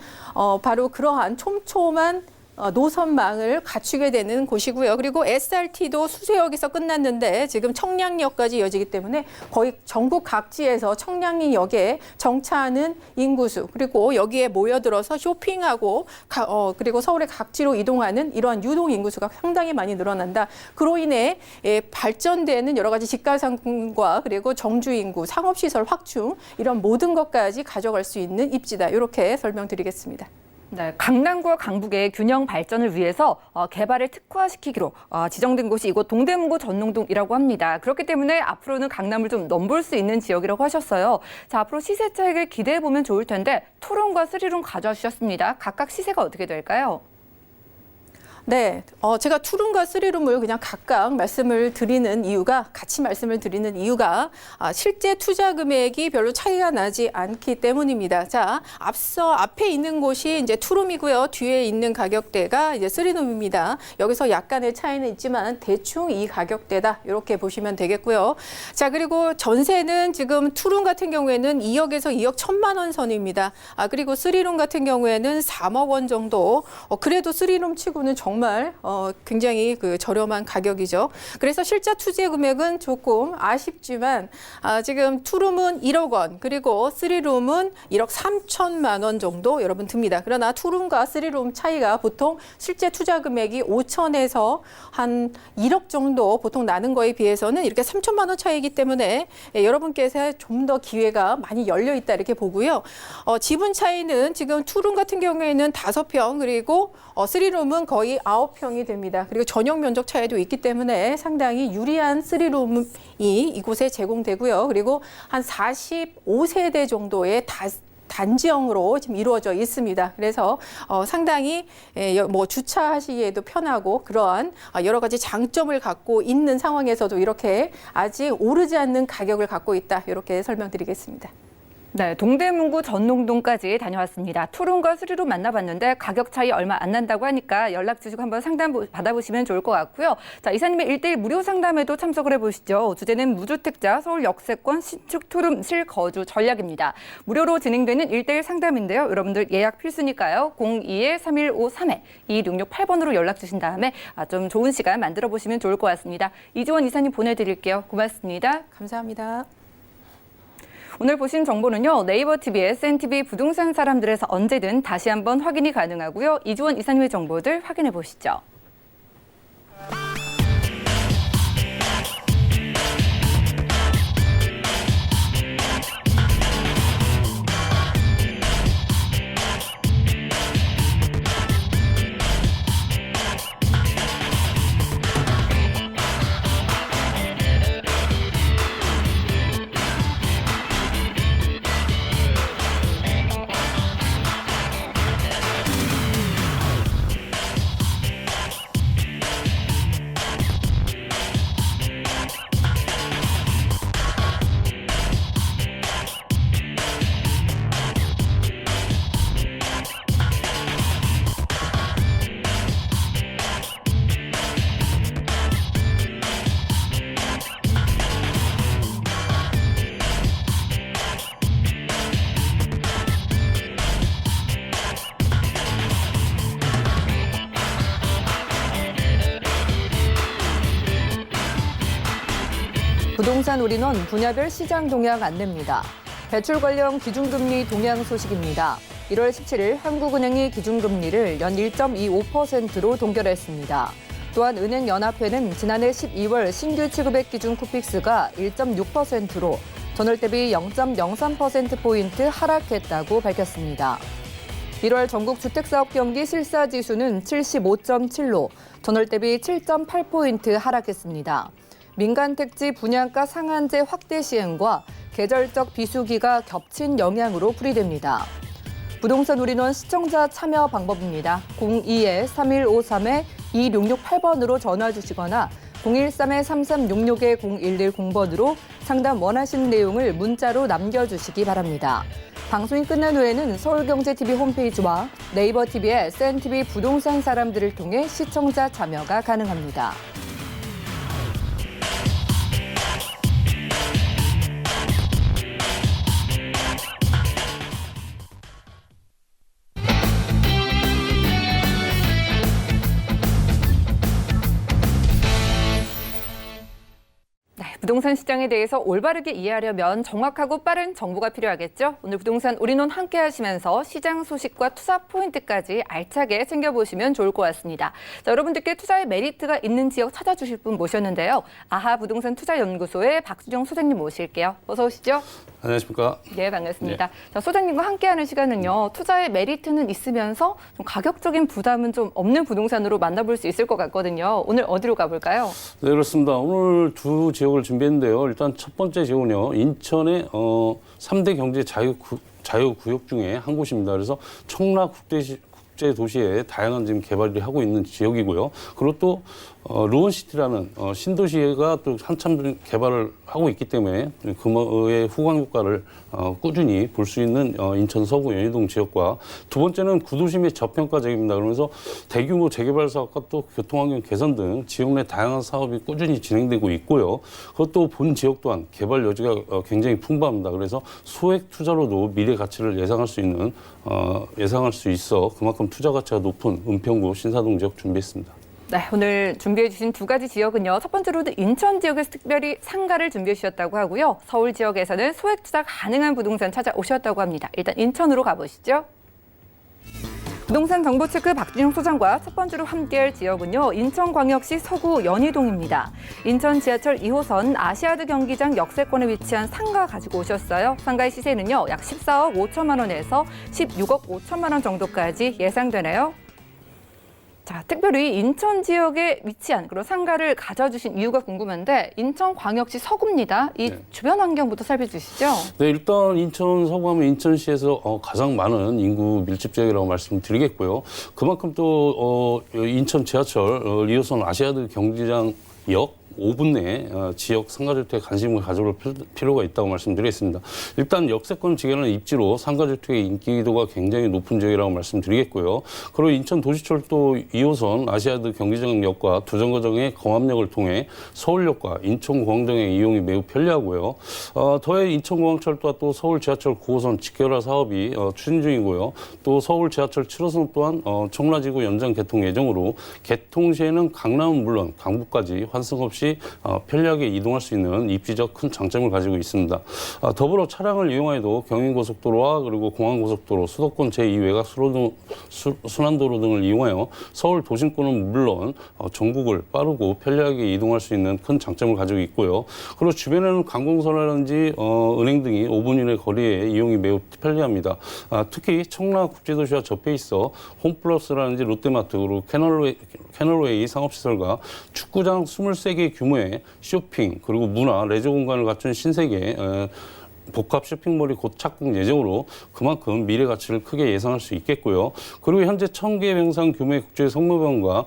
바로 그러한 촘촘한 노선망을 갖추게 되는 곳이고요. 그리고 SRT도 수서역에서 끝났는데 지금 청량리역까지 이어지기 때문에 거의 전국 각지에서 청량리역에 정차하는 인구수 그리고 여기에 모여들어서 쇼핑하고 그리고 서울의 각지로 이동하는 이러한 유동 인구수가 상당히 많이 늘어난다. 그로 인해 발전되는 여러 가지 집가상승과 그리고 정주 인구, 상업시설 확충 이런 모든 것까지 가져갈 수 있는 입지다. 이렇게 설명드리겠습니다. 네, 강남구와 강북의 균형 발전을 위해서 개발을 특화시키기로 지정된 곳이 이곳 동대문구 전농동이라고 합니다. 그렇기 때문에 앞으로는 강남을 좀 넘볼 수 있는 지역이라고 하셨어요. 자, 앞으로 시세 차익을 기대해 보면 좋을 텐데 투룸과 쓰리룸 가져와 주셨습니다. 각각 시세가 어떻게 될까요? 네, 제가 투룸과 쓰리룸을 그냥 각각 말씀을 드리는 이유가 같이 말씀을 드리는 이유가 실제 투자 금액이 별로 차이가 나지 않기 때문입니다. 자, 앞에 있는 곳이 이제 투룸이고요. 뒤에 있는 가격대가 이제 쓰리룸입니다. 여기서 약간의 차이는 있지만 대충 이 가격대다 이렇게 보시면 되겠고요. 자, 그리고 전세는 지금 투룸 같은 경우에는 2억에서 2억 1천만 원 선입니다. 그리고 쓰리룸 같은 경우에는 3억 원 정도. 그래도 쓰리룸 치고는 정말 굉장히 그 저렴한 가격이죠. 그래서 실제 투자 금액은 조금 아쉽지만 지금 투룸은 1억 원 그리고 쓰리룸은 1억 3천만 원 정도 여러분 듭니다. 그러나 투룸과 쓰리룸 차이가 보통 실제 투자 금액이 5천에서 한 1억 정도 보통 나는 거에 비해서는 이렇게 3천만 원 차이이기 때문에 여러분께서 좀 더 기회가 많이 열려 있다 이렇게 보고요. 지분 차이는 지금 투룸 같은 경우에는 5평 그리고 쓰리룸은 거의 9평이 됩니다. 그리고 전용 면적 차이도 있기 때문에 상당히 유리한 쓰리룸이 이곳에 제공되고요. 그리고 한 45세대 정도의 단지형으로 지금 이루어져 있습니다. 그래서 상당히 뭐 주차하시기에도 편하고 그러한 여러 가지 장점을 갖고 있는 상황에서도 이렇게 아직 오르지 않는 가격을 갖고 있다. 이렇게 설명드리겠습니다. 네, 동대문구 전농동까지 다녀왔습니다. 투룸과 쓰리룸 만나봤는데 가격 차이 얼마 안 난다고 하니까 연락 주시고 한번 상담 받아보시면 좋을 것 같고요. 자, 이사님의 1대1 무료 상담에도 참석을 해보시죠. 주제는 무주택자 서울 역세권 신축 투룸 실거주 전략입니다. 무료로 진행되는 1대1 상담인데요. 여러분들 예약 필수니까요. 02-3153-2668번으로 연락 주신 다음에 좀 좋은 시간 만들어 보시면 좋을 것 같습니다. 이주원 이사님 보내드릴게요. 고맙습니다. 감사합니다. 오늘 보신 정보는요. 네이버 TV, SNTV 부동산 사람들에서 언제든 다시 한번 확인이 가능하고요. 이주원 이사님의 정보들 확인해 보시죠. 부동산 올인원 분야별 시장 동향 안내입니다. 대출 관련 기준금리 동향 소식입니다. 1월 17일 한국은행이 기준금리를 연 1.25%로 동결했습니다. 또한 은행연합회는 지난해 12월 신규 취급액 기준 코픽스가 1.6%로 전월 대비 0.03%포인트 하락했다고 밝혔습니다. 1월 전국 주택사업 경기 실사지수는 75.7로 전월 대비 7.8포인트 하락했습니다. 민간 택지 분양가 상한제 확대 시행과 계절적 비수기가 겹친 영향으로 풀이됩니다. 부동산 올인원 시청자 참여 방법입니다. 02-3153-2668번으로 전화 주시거나 013-3366-0110번으로 상담 원하시는 내용을 문자로 남겨주시기 바랍니다. 방송이 끝난 후에는 서울경제TV 홈페이지와 네이버 TV의 센TV 부동산 사람들을 통해 시청자 참여가 가능합니다. 부동산 시장에 대해서 올바르게 이해하려면 정확하고 빠른 정보가 필요하겠죠. 오늘 부동산 올인원 함께 하시면서 시장 소식과 투자 포인트까지 알차게 챙겨보시면 좋을 것 같습니다. 자, 여러분들께 투자의 메리트가 있는 지역 찾아주실 분 모셨는데요. 아하 부동산 투자연구소의 박수정 소장님 모실게요. 어서 오시죠. 안녕하십니까. 네, 반갑습니다. 자, 소장님과 함께하는 시간은요. 투자의 메리트는 있으면서 좀 가격적인 부담은 좀 없는 부동산으로 만나볼 수 있을 것 같거든요. 오늘 어디로 가볼까요? 네, 그렇습니다. 오늘 두 지역을 준비했는데요. 일단 첫 번째 지역은요. 인천의 3대 경제 자유구역 중에 한 곳입니다. 그래서 청라 국제 도시에 다양한 지금 개발을 하고 있는 지역이고요. 그리고 또 루원시티라는 신도시가 또 한참 개발을 하고 있기 때문에 그의 후광 효과를 꾸준히 볼 수 있는 인천 서구 연희동 지역과 두 번째는 구도심의 저평가 지역입니다. 그러면서 대규모 재개발 사업과 또 교통환경 개선 등 지역 내 다양한 사업이 꾸준히 진행되고 있고요. 그것도 본 지역 또한 개발 여지가 굉장히 풍부합니다. 그래서 소액 투자로도 미래 가치를 예상할 수 있어 그만큼 투자 가치가 높은 은평구 신사동 지역 준비했습니다. 네, 오늘 준비해 주신 두 가지 지역은요. 첫 번째로는 인천 지역에서 특별히 상가를 준비해 주셨다고 하고요. 서울 지역에서는 소액 투자 가능한 부동산 찾아오셨다고 합니다. 일단 인천으로 가보시죠. 부동산 정보체크 박진영 소장과 첫 번째로 함께할 지역은요. 인천광역시 서구 연희동입니다. 인천 지하철 2호선 아시아드 경기장 역세권에 위치한 상가 가지고 오셨어요. 상가의 시세는요. 약 14억 5천만 원에서 16억 5천만 원 정도까지 예상되네요. 자, 특별히 인천 지역에 위치한 그런 상가를 가져주신 이유가 궁금한데 인천광역시 서구입니다. 이 네. 주변 환경부터 살펴주시죠. 네, 일단 인천 서구하면 인천시에서 가장 많은 인구 밀집 지역이라고 말씀드리겠고요. 그만큼 또 인천 지하철 2호선 아시아드 경기장역 5분 내에 지역 상가주택에 관심을 가져볼 필요가 있다고 말씀드리겠습니다. 일단 역세권 지역에는 입지로 상가주택의 인기도가 굉장히 높은 지역이라고 말씀드리겠고요. 그리고 인천 도시철도 2호선 아시아드 경기장역과 두 정거장의 검암역을 통해 서울역과 인천공항장의 이용이 매우 편리하고요. 더해 인천공항철도와 또 서울 지하철 9호선 직결화 사업이 추진 중이고요. 또 서울 지하철 7호선 또한 청라지구 연장 개통 예정으로 개통 시에는 강남은 물론 강북까지 환승 없이 편리하게 이동할 수 있는 입지적 큰 장점을 가지고 있습니다. 더불어 차량을 이용해도 경인고속도로와 그리고 공항고속도로, 수도권 제2외곽 순환도로 등을 이용하여 서울 도심권은 물론 전국을 빠르고 편리하게 이동할 수 있는 큰 장점을 가지고 있고요. 그리고 주변에는 관공서라든지 은행 등이 5분 이내 거리에 이용이 매우 편리합니다. 특히 청라 국제도시와 접해 있어 홈플러스라든지 롯데마트, 그리고 캐널웨이 상업시설과 축구장 23개 규모의 쇼핑 그리고 문화, 레저 공간을 갖춘 신세계 복합 쇼핑몰이 곧 착공 예정으로 그만큼 미래 가치를 크게 예상할 수 있겠고요. 그리고 현재 1000개 병상 규모의 국제 성모병원과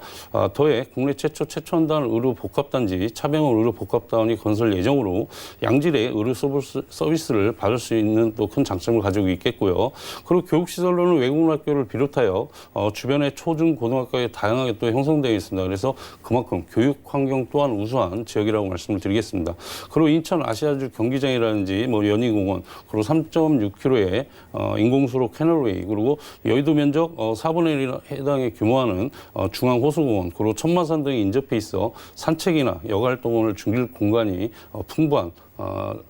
더해 국내 최초한다는 의료 복합단지 차병원 의료 복합단이 건설 예정으로 양질의 의료 서비스를 받을 수 있는 또 큰 장점을 가지고 있겠고요. 그리고 교육시설로는 외국어학교를 비롯하여 주변의 초중 고등학교에 다양하게 또 형성되어 있습니다. 그래서 그만큼 교육 환경 또한 우수한 지역이라고 말씀을 드리겠습니다. 그리고 인천 아시아주 경기장이라든지 연희 연희공원, 그리고 3.6km의 인공수로 캐널웨이, 그리고 여의도 면적 4분의 1에 해당의 규모하는 중앙호수공원, 그리고 천마산 등이 인접해 있어 산책이나 여가활동을 즐길 공간이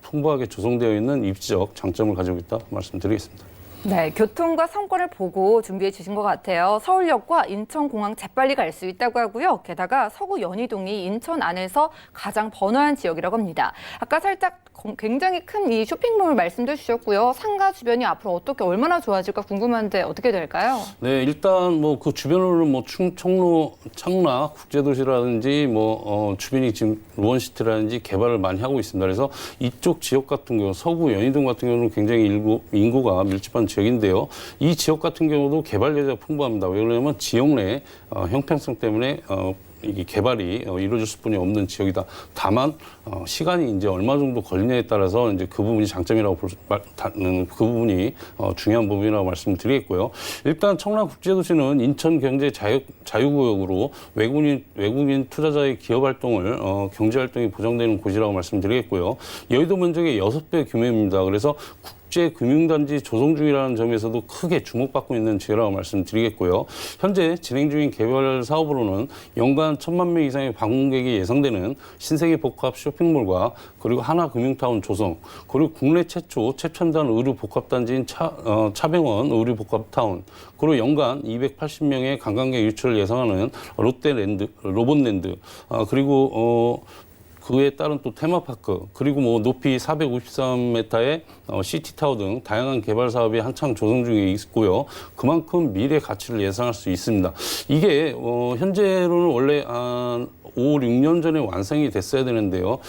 풍부하게 조성되어 있는 입지적 장점을 가지고 있다 말씀드리겠습니다. 네, 교통과 상권을 보고 준비해 주신 것 같아요. 서울역과 인천공항 재빨리 갈 수 있다고 하고요. 게다가 서구 연희동이 인천 안에서 가장 번화한 지역이라고 합니다. 아까 살짝 굉장히 큰 이 쇼핑몰 말씀도 주셨고요. 상가 주변이 앞으로 어떻게 얼마나 좋아질까 궁금한데 어떻게 될까요? 네, 일단 뭐 그 주변으로는 뭐 청로, 창라 국제도시라든지 주변이 지금 루원시티라든지 개발을 많이 하고 있습니다. 그래서 이쪽 지역 같은 경우 서구 연희동 같은 경우는 굉장히 인구가 밀집한 지역인데요. 이 지역 같은 경우도 개발 여지가 풍부합니다. 왜냐하면 지역 내 형평성 때문에 이게 개발이 이루어질 수뿐이 없는 지역이다. 다만 시간이 이제 얼마 정도 걸리냐에 따라서 이제 그 부분이 장점이라고 그 부분이 중요한 부분이라고 말씀드리겠고요. 일단 청라국제도시는 인천 경제 자유구역으로 외국인 투자자의 기업 활동을 경제 활동이 보장되는 곳이라고 말씀드리겠고요. 여의도 면적의 6배 규모입니다. 그래서 국제금융단지 조성 중이라는 점에서도 크게 주목받고 있는 지역이라고 말씀드리겠고요. 현재 진행 중인 개발 사업으로는 연간 1,000만 명 이상의 방문객이 예상되는 신세계 복합 쇼핑몰과 그리고 하나금융타운 조성, 그리고 국내 최초 최첨단 의류 복합단지인 차병원 의류복합타운, 그리고 연간 280명의 관광객 유치를 예상하는 로봇랜드, 그리고 그에 따른 또 테마파크, 그리고 뭐 높이 453m의 시티타워 등 다양한 개발 사업이 한창 조성 중에 있고요. 그만큼 미래 가치를 예상할 수 있습니다. 이게 현재로는 원래 5, 6년 전에 완성이 됐어야 되는데요.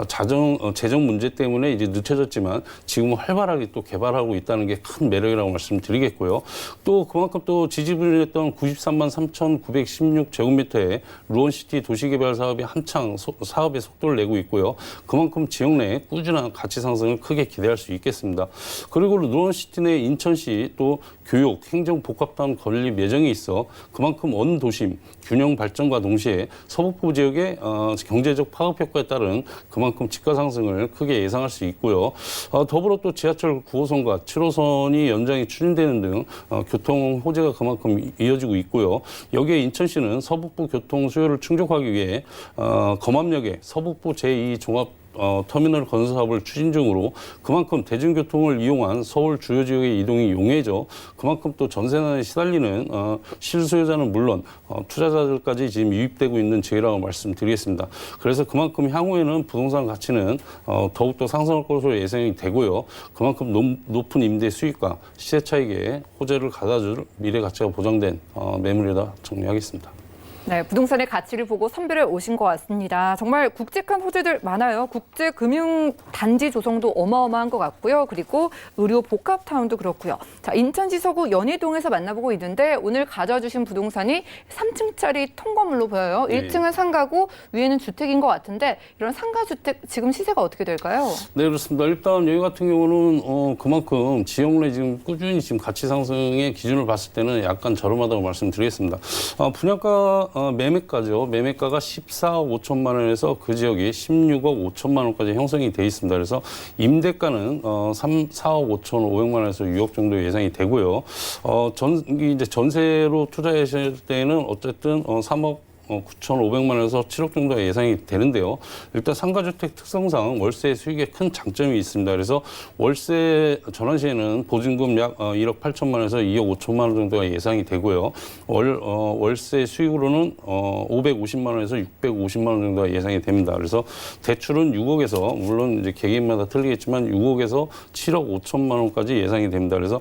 재정 문제 때문에 이제 늦춰졌지만 지금은 활발하게 또 개발하고 있다는 게 큰 매력이라고 말씀드리겠고요. 또 그만큼 또 지지부진했던 93만 3,916제곱미터의 루원시티 도시개발 사업이 한창 사업의 속도를 내고 있고요. 그만큼 지역 내 꾸준한 가치 상승을 크게 기대할 수 있겠습니다. 그리고 루원시티 내 인천시 또 교육, 행정 복합타운 건립 예정에 있어 그만큼 원도심 균형 발전과 동시에 서북부 지역의 경제적 파급 효과에 따른 그만큼 집가 상승을 크게 예상할 수 있고요. 더불어 또 지하철 9호선과 7호선이 연장이 추진되는 등 교통 호재가 그만큼 이어지고 있고요. 여기에 인천시는 서북부 교통 수요를 충족하기 위해 검암역에 서북부 제2 종합 터미널 건설 사업을 추진 중으로 그만큼 대중교통을 이용한 서울 주요 지역의 이동이 용이해져 그만큼 또 전세난에 시달리는 실수요자는 물론 투자자들까지 지금 유입되고 있는 지역이라고 말씀드리겠습니다. 그래서 그만큼 향후에는 부동산 가치는 더욱더 상승할 것으로 예상이 되고요. 그만큼 높은 임대 수익과 시세 차익에 호재를 가져줄 미래 가치가 보장된 매물이다 정리하겠습니다. 네, 부동산의 가치를 보고 선별해 오신 것 같습니다. 정말 굵직한 호재들 많아요. 국제금융단지 조성도 어마어마한 것 같고요. 그리고 의료 복합타운도 그렇고요. 자, 인천시 서구 연희동에서 만나보고 있는데 오늘 가져와 주신 부동산이 3층짜리 통건물로 보여요. 1층은 상가고 위에는 주택인 것 같은데 이런 상가주택 지금 시세가 어떻게 될까요? 네, 그렇습니다. 일단 여기 같은 경우는 그만큼 지역 내 지금 꾸준히 지금 가치 상승의 기준을 봤을 때는 약간 저렴하다고 말씀드리겠습니다. 분양가 매매가죠. 매매가가 14억 5천만 원에서 그 지역이 16억 5천만 원까지 형성이 돼 있습니다. 그래서 임대가는 4억 5천 5백만 원에서 6억 정도 예상이 되고요. 이제 전세로 투자하실 때는 어쨌든 3억 9,500만 원에서 7억 정도가 예상이 되는데요. 일단 상가주택 특성상 월세 수익에 큰 장점이 있습니다. 그래서 월세 전환 시에는 보증금 약 1억 8천만 원에서 2억 5천만 원 정도가 예상이 되고요. 월세 수익으로는 550만 원에서 650만 원 정도가 예상이 됩니다. 그래서 대출은 6억에서 물론 이제 개개인마다 틀리겠지만 6억에서 7억 5천만 원까지 예상이 됩니다. 그래서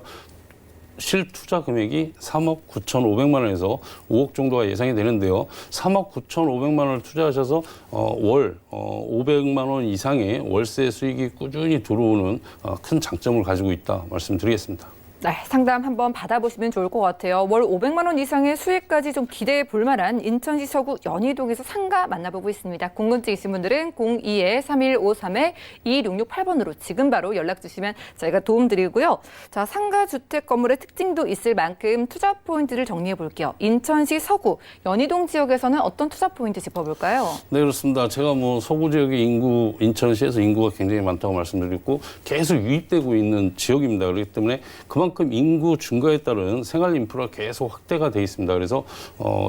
실투자 금액이 3억 9,500만 원에서 5억 정도가 예상이 되는데요. 3억 9,500만 원을 투자하셔서 월 500만 원 이상의 월세 수익이 꾸준히 들어오는 큰 장점을 가지고 있다 말씀드리겠습니다. 네, 상담 한번 받아보시면 좋을 것 같아요. 월 500만 원 이상의 수익까지 좀 기대해 볼 만한 인천시 서구 연희동에서 상가 만나보고 있습니다. 궁금증 있으신 분들은 02-3153-2668번으로 지금 바로 연락 주시면 저희가 도움 드리고요. 자, 상가 주택 건물의 특징도 있을 만큼 투자 포인트를 정리해 볼게요. 인천시 서구 연희동 지역에서는 어떤 투자 포인트 짚어볼까요? 네, 그렇습니다. 제가 뭐 서구 지역의 인구, 인천시에서 인구가 굉장히 많다고 말씀드렸고 계속 유입되고 있는 지역입니다. 그렇기 때문에 그만큼 인구 증가에 따른 생활 인프라가 계속 확대가 돼 있습니다. 그래서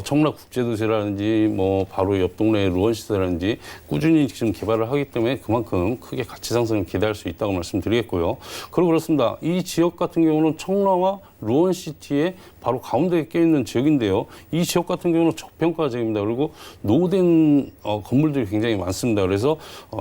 청라 국제도시라든지 뭐 바로 옆 동네의 루원시대라든지 꾸준히 지금 개발을 하기 때문에 그만큼 크게 가치 상승을 기대할 수 있다고 말씀드리겠고요. 그리고 그렇습니다. 이 지역 같은 경우는 청라와 루원시티의 바로 가운데에 껴있는 지역인데요. 이 지역 같은 경우는 저평가 지역입니다. 그리고 노후된 건물들이 굉장히 많습니다. 그래서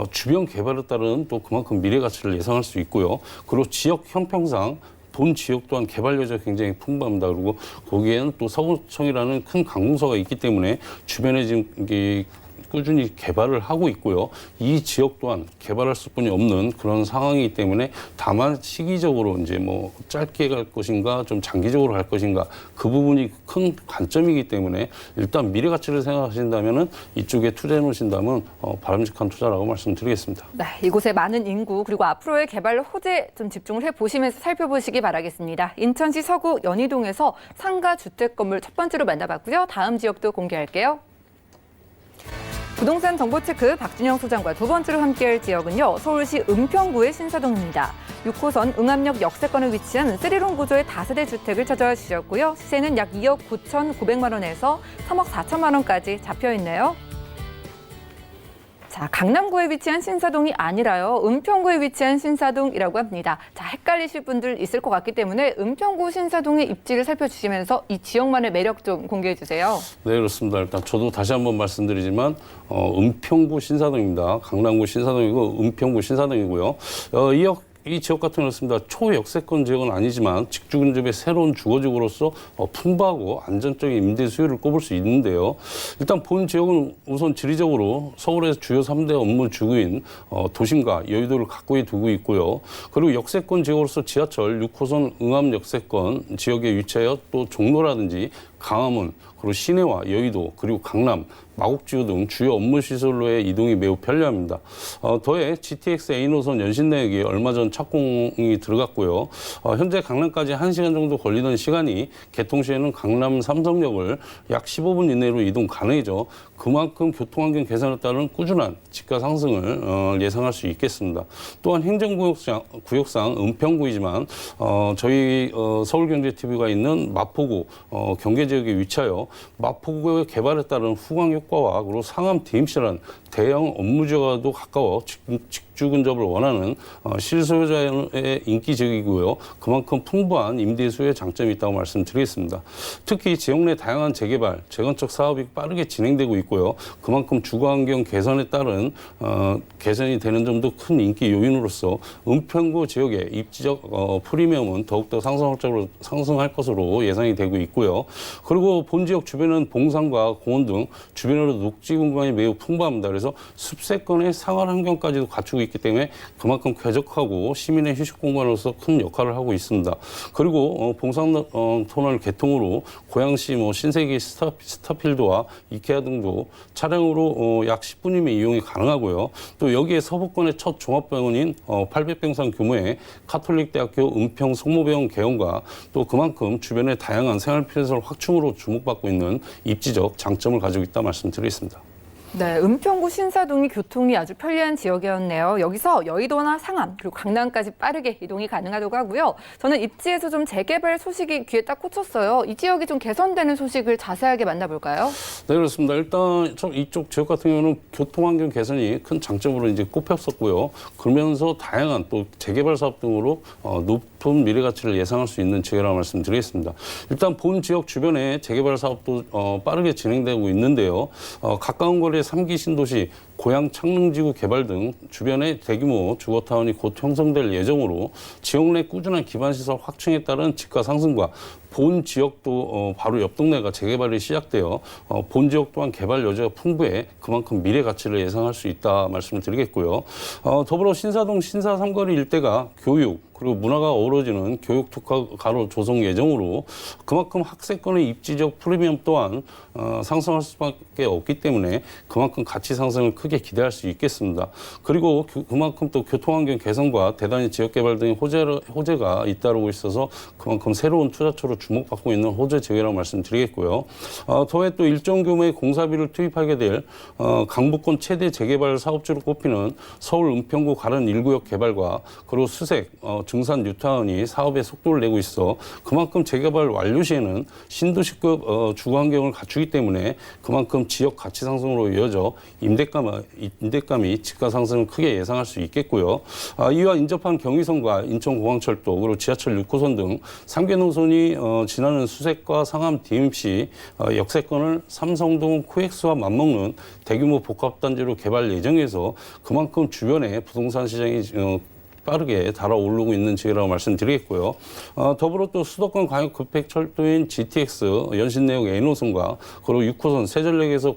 주변 개발에 따른 또 그만큼 미래 가치를 예상할 수 있고요. 그리고 지역 형평상 본 지역 또한 개발 여지가 굉장히 풍부합니다. 그리고 거기에는 또 서구청이라는 큰 강공서가 있기 때문에 주변에 지금 이게 꾸준히 개발을 하고 있고요. 이 지역 또한 개발할 수뿐이 없는 그런 상황이기 때문에 다만 시기적으로 이제 뭐 짧게 갈 것인가 좀 장기적으로 갈 것인가 그 부분이 큰 관점이기 때문에 일단 미래 가치를 생각하신다면은 이쪽에 투자해 놓으신다면 바람직한 투자라고 말씀드리겠습니다. 네, 이곳에 많은 인구 그리고 앞으로의 개발 호재 좀 집중을 해보시면서 살펴보시기 바라겠습니다. 인천시 서구 연희동에서 상가 주택 건물 첫 번째로 만나봤고요. 다음 지역도 공개할게요. 부동산 정보체크 박준영 소장과 두 번째로 함께할 지역은요. 서울시 은평구의 신사동입니다. 6호선 응암역 역세권에 위치한 3룸 구조의 다세대 주택을 찾아와 주셨고요. 시세는 약 2억 9,900만 원에서 3억 4천만 원까지 잡혀있네요. 자, 강남구에 위치한 신사동이 아니라요. 은평구에 위치한 신사동이라고 합니다. 자, 헷갈리실 분들 있을 것 같기 때문에 은평구 신사동의 입지를 살펴주시면서 이 지역만의 매력 좀 공개해 주세요. 네, 그렇습니다. 일단 저도 다시 한번 말씀드리지만 은평구 신사동입니다. 강남구 신사동이고 은평구 신사동이고요. 이 지역 같은 경우는 그렇습니다. 초역세권 지역은 아니지만 직주 근접의 새로운 주거지구로서 풍부하고 안정적인 임대 수요를 꼽을 수 있는데요. 일단 본 지역은 우선 지리적으로 서울의 주요 3대 업무 주구인 도심과 여의도를 가까이 두고 있고요. 그리고 역세권 지역으로서 지하철 6호선 응암 역세권 지역에 위치하여 또 종로라든지 강화문, 그리고 시내와 여의도, 그리고 강남, 마곡지구 등 주요 업무 시설로의 이동이 매우 편리합니다. 더해 GTX A노선 연신내역이 얼마 전 착공이 들어갔고요. 현재 강남까지 1시간 정도 걸리던 시간이 개통 시에는 강남 삼성역을 약 15분 이내로 이동 가능해져 그만큼 교통환경 개선에 따른 꾸준한 집가 상승을 예상할 수 있겠습니다. 또한 행정구역상 은평구이지만 저희 서울경제TV가 있는 마포구 경계지역에 위치하여 마포구의 개발에 따른 후광 효과와 그리고 상암 DMC라는 대형 업무지역과도 가까워 직주 근접을 원하는 실소유자의 인기 지역이고요. 그만큼 풍부한 임대 수요의 장점이 있다고 말씀드리겠습니다. 특히 지역 내 다양한 재개발, 재건축 사업이 빠르게 진행되고 있고요. 그만큼 주거환경 개선에 따른 개선이 되는 점도 큰 인기 요인으로서 은평구 지역의 입지적 프리미엄은 더욱더 상승할 것으로 예상이 되고 있고요. 그리고 본 지역 주변은 봉산과 공원 등 주변으로 녹지 공간이 매우 풍부합니다. 그래서 숲세권의 생활 환경까지도 갖추고 있기 때문에 그만큼 쾌적하고 시민의 휴식 공간으로서 큰 역할을 하고 있습니다. 그리고 봉산터널 개통으로 고양시 신세계 스타필드와 이케아 등도 차량으로 약 10분이면 이용이 가능하고요. 또 여기에 서부권의 첫 종합병원인 800병상 규모의 카톨릭대학교 은평 성모병원 개원과 또 그만큼 주변의 다양한 생활시설 확충으로 주목받고 있는 입지적 장점을 가지고 있다 말씀드리겠습니다. 네, 은평구 신사동이 교통이 아주 편리한 지역이었네요. 여기서 여의도나 상암 그리고 강남까지 빠르게 이동이 가능하다고 하고요. 저는 입지에서 좀 재개발 소식이 귀에 딱 꽂혔어요. 이 지역이 좀 개선되는 소식을 자세하게 만나볼까요? 네, 그렇습니다. 일단 이쪽 지역 같은 경우는 교통환경 개선이 큰 장점으로 이제 꼽혔었고요. 그러면서 다양한 또 재개발 사업 등으로 높은 미래 가치를 예상할 수 있는 지역이라고 말씀드리겠습니다. 일단 본 지역 주변에 재개발 사업도 빠르게 진행되고 있는데요. 가까운 거리의 3기 신도시, 고양 창릉지구 개발 등 주변에 대규모 주거타운이 곧 형성될 예정으로 지역 내 꾸준한 기반시설 확충에 따른 집가 상승과 본 지역도 바로 옆 동네가 재개발이 시작되어 본 지역 또한 개발 여지가 풍부해 그만큼 미래 가치를 예상할 수 있다 말씀을 드리겠고요. 더불어 신사동 신사 삼거리 일대가 교육 그리고 문화가 어우러지는 교육 특화가로 조성 예정으로 그만큼 학세권의 입지적 프리미엄 또한 상승할 수밖에 없기 때문에 그만큼 가치 상승을 크게 기대할 수 있겠습니다. 그리고 그만큼 또 교통환경 개선과 대단히 지역개발 등의 호재가 잇따르고 있어서 그만큼 새로운 투자처로 주목받고 있는 호재 지역이라고 말씀드리겠고요. 더해 또 일정 규모의 공사비를 투입하게 될 강북권 최대 재개발 사업지로 꼽히는 서울 은평구 가른 1구역 개발과 그리고 수색 증산 뉴타운이 사업에 속도를 내고 있어 그만큼 재개발 완료 시에는 신도시급 주거 환경을 갖추기 때문에 그만큼 지역 가치 상승으로 이어져 임대감이 집가 상승을 크게 예상할 수 있겠고요. 이와 인접한 경의선과 인천공항철도 그리고 지하철 6호선 등 3개 노선이 지나는 수색과 상암 DMC 역세권을 삼성동 코엑스와 맞먹는 대규모 복합단지로 개발 예정에서 그만큼 주변에 부동산 시장이 빠르게 달아오르고 있는 지역이라고 말씀드리겠고요. 더불어 또 수도권 광역급행철도인 GTX 연신내역 N호선과 그리고 6호선 세전역에서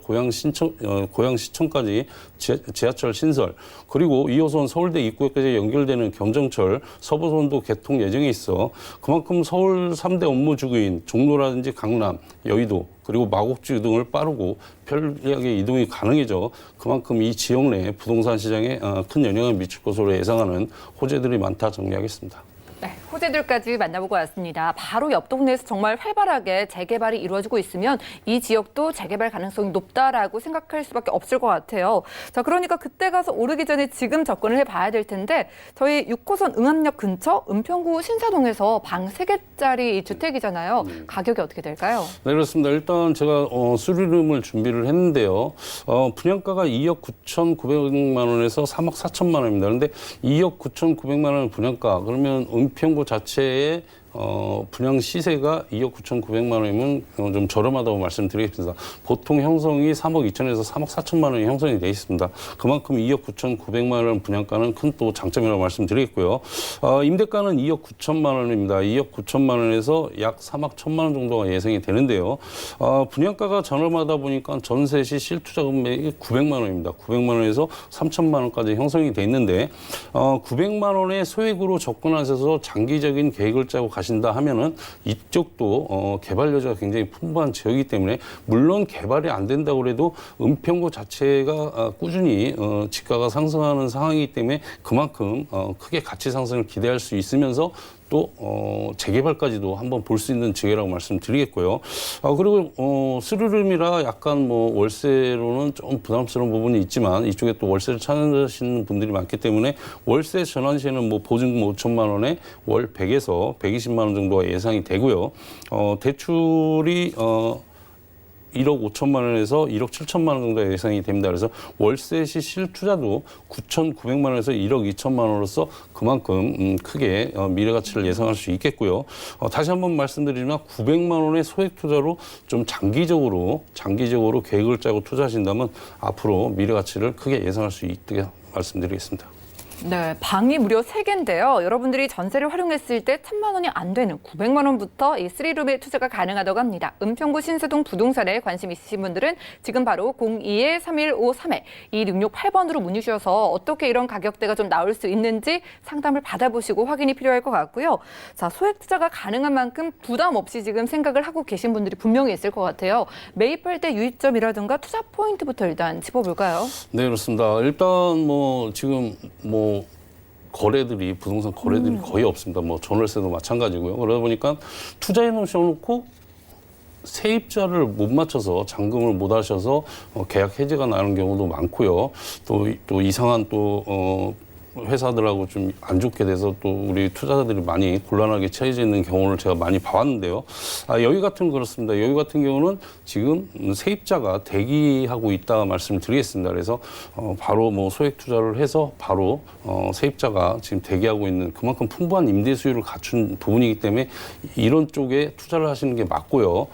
고양시청까지 지하철 신설 그리고 2호선 서울대 입구역까지 연결되는 경정철 서부선도 개통 예정에 있어 그만큼 서울 3대 업무주구인 종로라든지 강남, 여의도 그리고 마곡지 등을 빠르고 편리하게 이동이 가능해져 그만큼 이 지역 내 부동산 시장에 큰 영향을 미칠 것으로 예상하는 호재들이 많다 정리하겠습니다. 네, 호재들까지 만나보고 왔습니다. 바로 옆 동네에서 정말 활발하게 재개발이 이루어지고 있으면 이 지역도 재개발 가능성이 높다라고 생각할 수밖에 없을 것 같아요. 자, 그러니까 그때 가서 오르기 전에 지금 접근을 해봐야 될 텐데 저희 6호선 응암역 근처 은평구 신사동에서 방 3개짜리 주택이잖아요. 가격이 어떻게 될까요? 네, 그렇습니다. 일단 제가 수리룸을 준비를 했는데요. 분양가가 2억 9,900만 원에서 3억 4천만 원입니다. 그런데 2억 9,900만 원 분양가 그러면 은평구 자체의 분양 시세가 2억 9,900만 원이면 좀 저렴하다고 말씀드리겠습니다. 보통 형성이 3억 2천에서 3억 4천만 원이 형성이 되어 있습니다. 그만큼 2억 9,900만 원 분양가는 큰 또 장점이라고 말씀드리겠고요. 임대가는 2억 9천만 원입니다. 2억 9천만 원에서 약 3억 1천만 원 정도가 예상이 되는데요. 분양가가 저렴하다 보니까 전세 시 실투자 금액이 900만 원입니다. 900만 원에서 3천만 원까지 형성이 돼 있는데 900만 원의 소액으로 접근하셔서 장기적인 계획을 짜고 가신다 하면은 이쪽도 개발 여지가 굉장히 풍부한 지역이기 때문에 물론 개발이 안 된다고 해도 은평구 자체가 꾸준히 집가가 상승하는 상황이기 때문에 그만큼 크게 가치 상승을 기대할 수 있으면서 또 재개발까지도 한번 볼 수 있는 지역이라고 말씀드리겠고요. 그리고 스르름이라 약간 뭐 월세로는 좀 부담스러운 부분이 있지만 이쪽에 또 월세를 찾으시는 분들이 많기 때문에 월세 전환 시에는 뭐 보증금 5천만 원에 월 100에서 120만 원 정도가 예상이 되고요. 대출이 1억 5천만 원에서 1억 7천만 원 정도 예상이 됩니다. 그래서 월세 시 실투자도 9,900만 원에서 1억 2천만 원으로서 그만큼 크게 미래 가치를 예상할 수 있겠고요. 다시 한번 말씀드리면 900만 원의 소액 투자로 좀 장기적으로 계획을 짜고 투자하신다면 앞으로 미래 가치를 크게 예상할 수 있게 말씀드리겠습니다. 네, 방이 무려 3개인데요. 여러분들이 전세를 활용했을 때 1,000만 원이 안 되는 900만 원부터 이 3룸에 투자가 가능하다고 합니다. 은평구 신사동 부동산에 관심 있으신 분들은 지금 바로 02-3153-2668번으로 문의 주셔서 어떻게 이런 가격대가 좀 나올 수 있는지 상담을 받아보시고 확인이 필요할 것 같고요. 자, 소액 투자가 가능한 만큼 부담 없이 지금 생각을 하고 계신 분들이 분명히 있을 것 같아요. 매입할 때 유의점이라든가 투자 포인트부터 일단 짚어볼까요? 네, 그렇습니다. 일단 지금 부동산 거래들이 거의 없습니다. 전월세도 마찬가지고요. 그러다 보니까 투자해 놓으셔놓고 세입자를 못 맞춰서 잔금을 못 하셔서 계약 해지가 나는 경우도 많고요. 또 이상한 회사들하고 좀 안 좋게 돼서 또 우리 투자자들이 많이 곤란하게 처해져 있는 경우를 제가 많이 봐왔는데요. 여기 같은 그렇습니다. 여기 같은 경우는 지금 세입자가 대기하고 있다 말씀드리겠습니다. 그래서 바로 소액 투자를 해서 바로 세입자가 지금 대기하고 있는 그만큼 풍부한 임대 수요를 갖춘 부분이기 때문에 이런 쪽에 투자를 하시는 게 맞고요.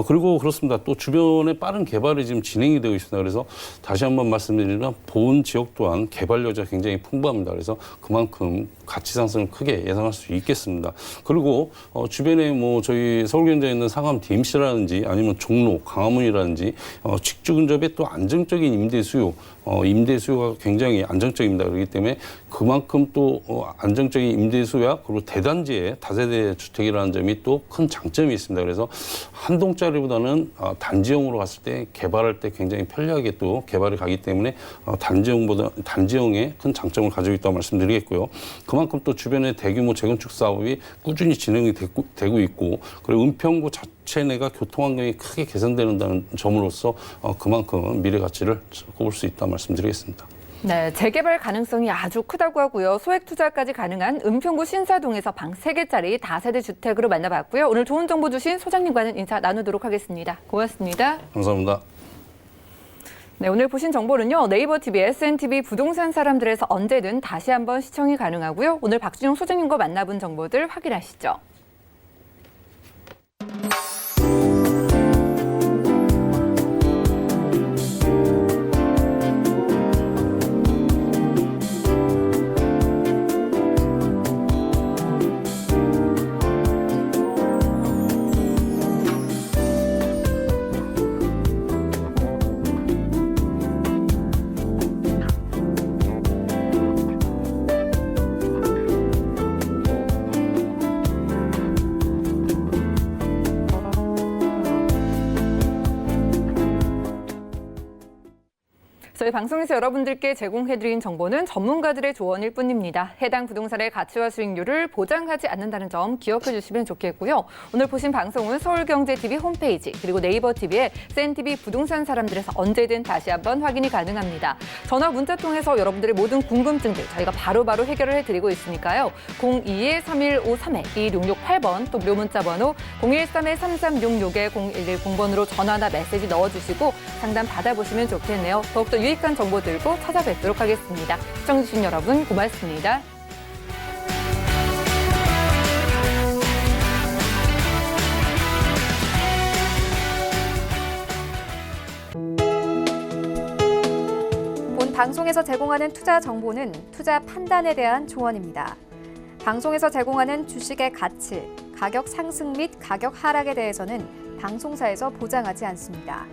그리고 그렇습니다. 또 주변에 빠른 개발이 지금 진행이 되고 있습니다. 그래서 다시 한번 말씀드리면 본 지역 또한 개발 여지가 굉장히 풍부합니다. 그래서 그만큼 가치 상승을 크게 예상할 수 있겠습니다. 그리고 주변에 뭐 저희 서울경제에 있는 상암 DMC라든지 아니면 종로, 광화문이라든지 직주 근접에 또 안정적인 임대 수요가 굉장히 안정적입니다. 그렇기 때문에 그만큼 또 안정적인 임대 수요와 그리고 대단지의 다세대 주택이라는 점이 또 큰 장점이 있습니다. 그래서 한 동짜리보다는 단지형으로 갔을 때 개발할 때 굉장히 편리하게 또 개발이 가기 때문에 단지형에 큰 장점을 가지고 있다고 말씀드리겠고요. 그만큼 또 주변에 대규모 재건축 사업이 꾸준히 진행이 되고 있고 그리고 은평구 자체 내가 교통 환경이 크게 개선되는 점으로서 그만큼 미래 가치를 꼽을 수 있다 말씀드리겠습니다. 네, 재개발 가능성이 아주 크다고 하고요. 소액 투자까지 가능한 은평구 신사동에서 방 3개짜리 다세대 주택으로 만나봤고요. 오늘 좋은 정보 주신 소장님과는 인사 나누도록 하겠습니다. 고맙습니다. 감사합니다. 네, 오늘 보신 정보는요. 네이버 TV, SNTV 부동산 사람들에서 언제든 다시 한번 시청이 가능하고요. 오늘 박준영 소장님과 만나본 정보들 확인하시죠. 저희 방송에서 여러분들께 제공해드린 정보는 전문가들의 조언일 뿐입니다. 해당 부동산의 가치와 수익률을 보장하지 않는다는 점 기억해 주시면 좋겠고요. 오늘 보신 방송은 서울경제TV 홈페이지 그리고 네이버TV에 SNTV 부동산 사람들에서 언제든 다시 한번 확인이 가능합니다. 전화 문자 통해서 여러분들의 모든 궁금증들 저희가 바로바로 해결을 해드리고 있으니까요. 02-3153-2668번 또 무료 문자 번호 013-3366-0110번으로 전화나 메시지 넣어주시고 상담 받아보시면 좋겠네요. 더욱더 유익한 정보 들고 찾아뵙도록 하겠습니다. 시청해주신 여러분 고맙습니다. 본 방송에서 제공하는 투자 정보는 투자 판단에 대한 조언입니다. 방송에서 제공하는 주식의 가치, 가격 상승 및 가격 하락에 대해서는 방송사에서 보장하지 않습니다.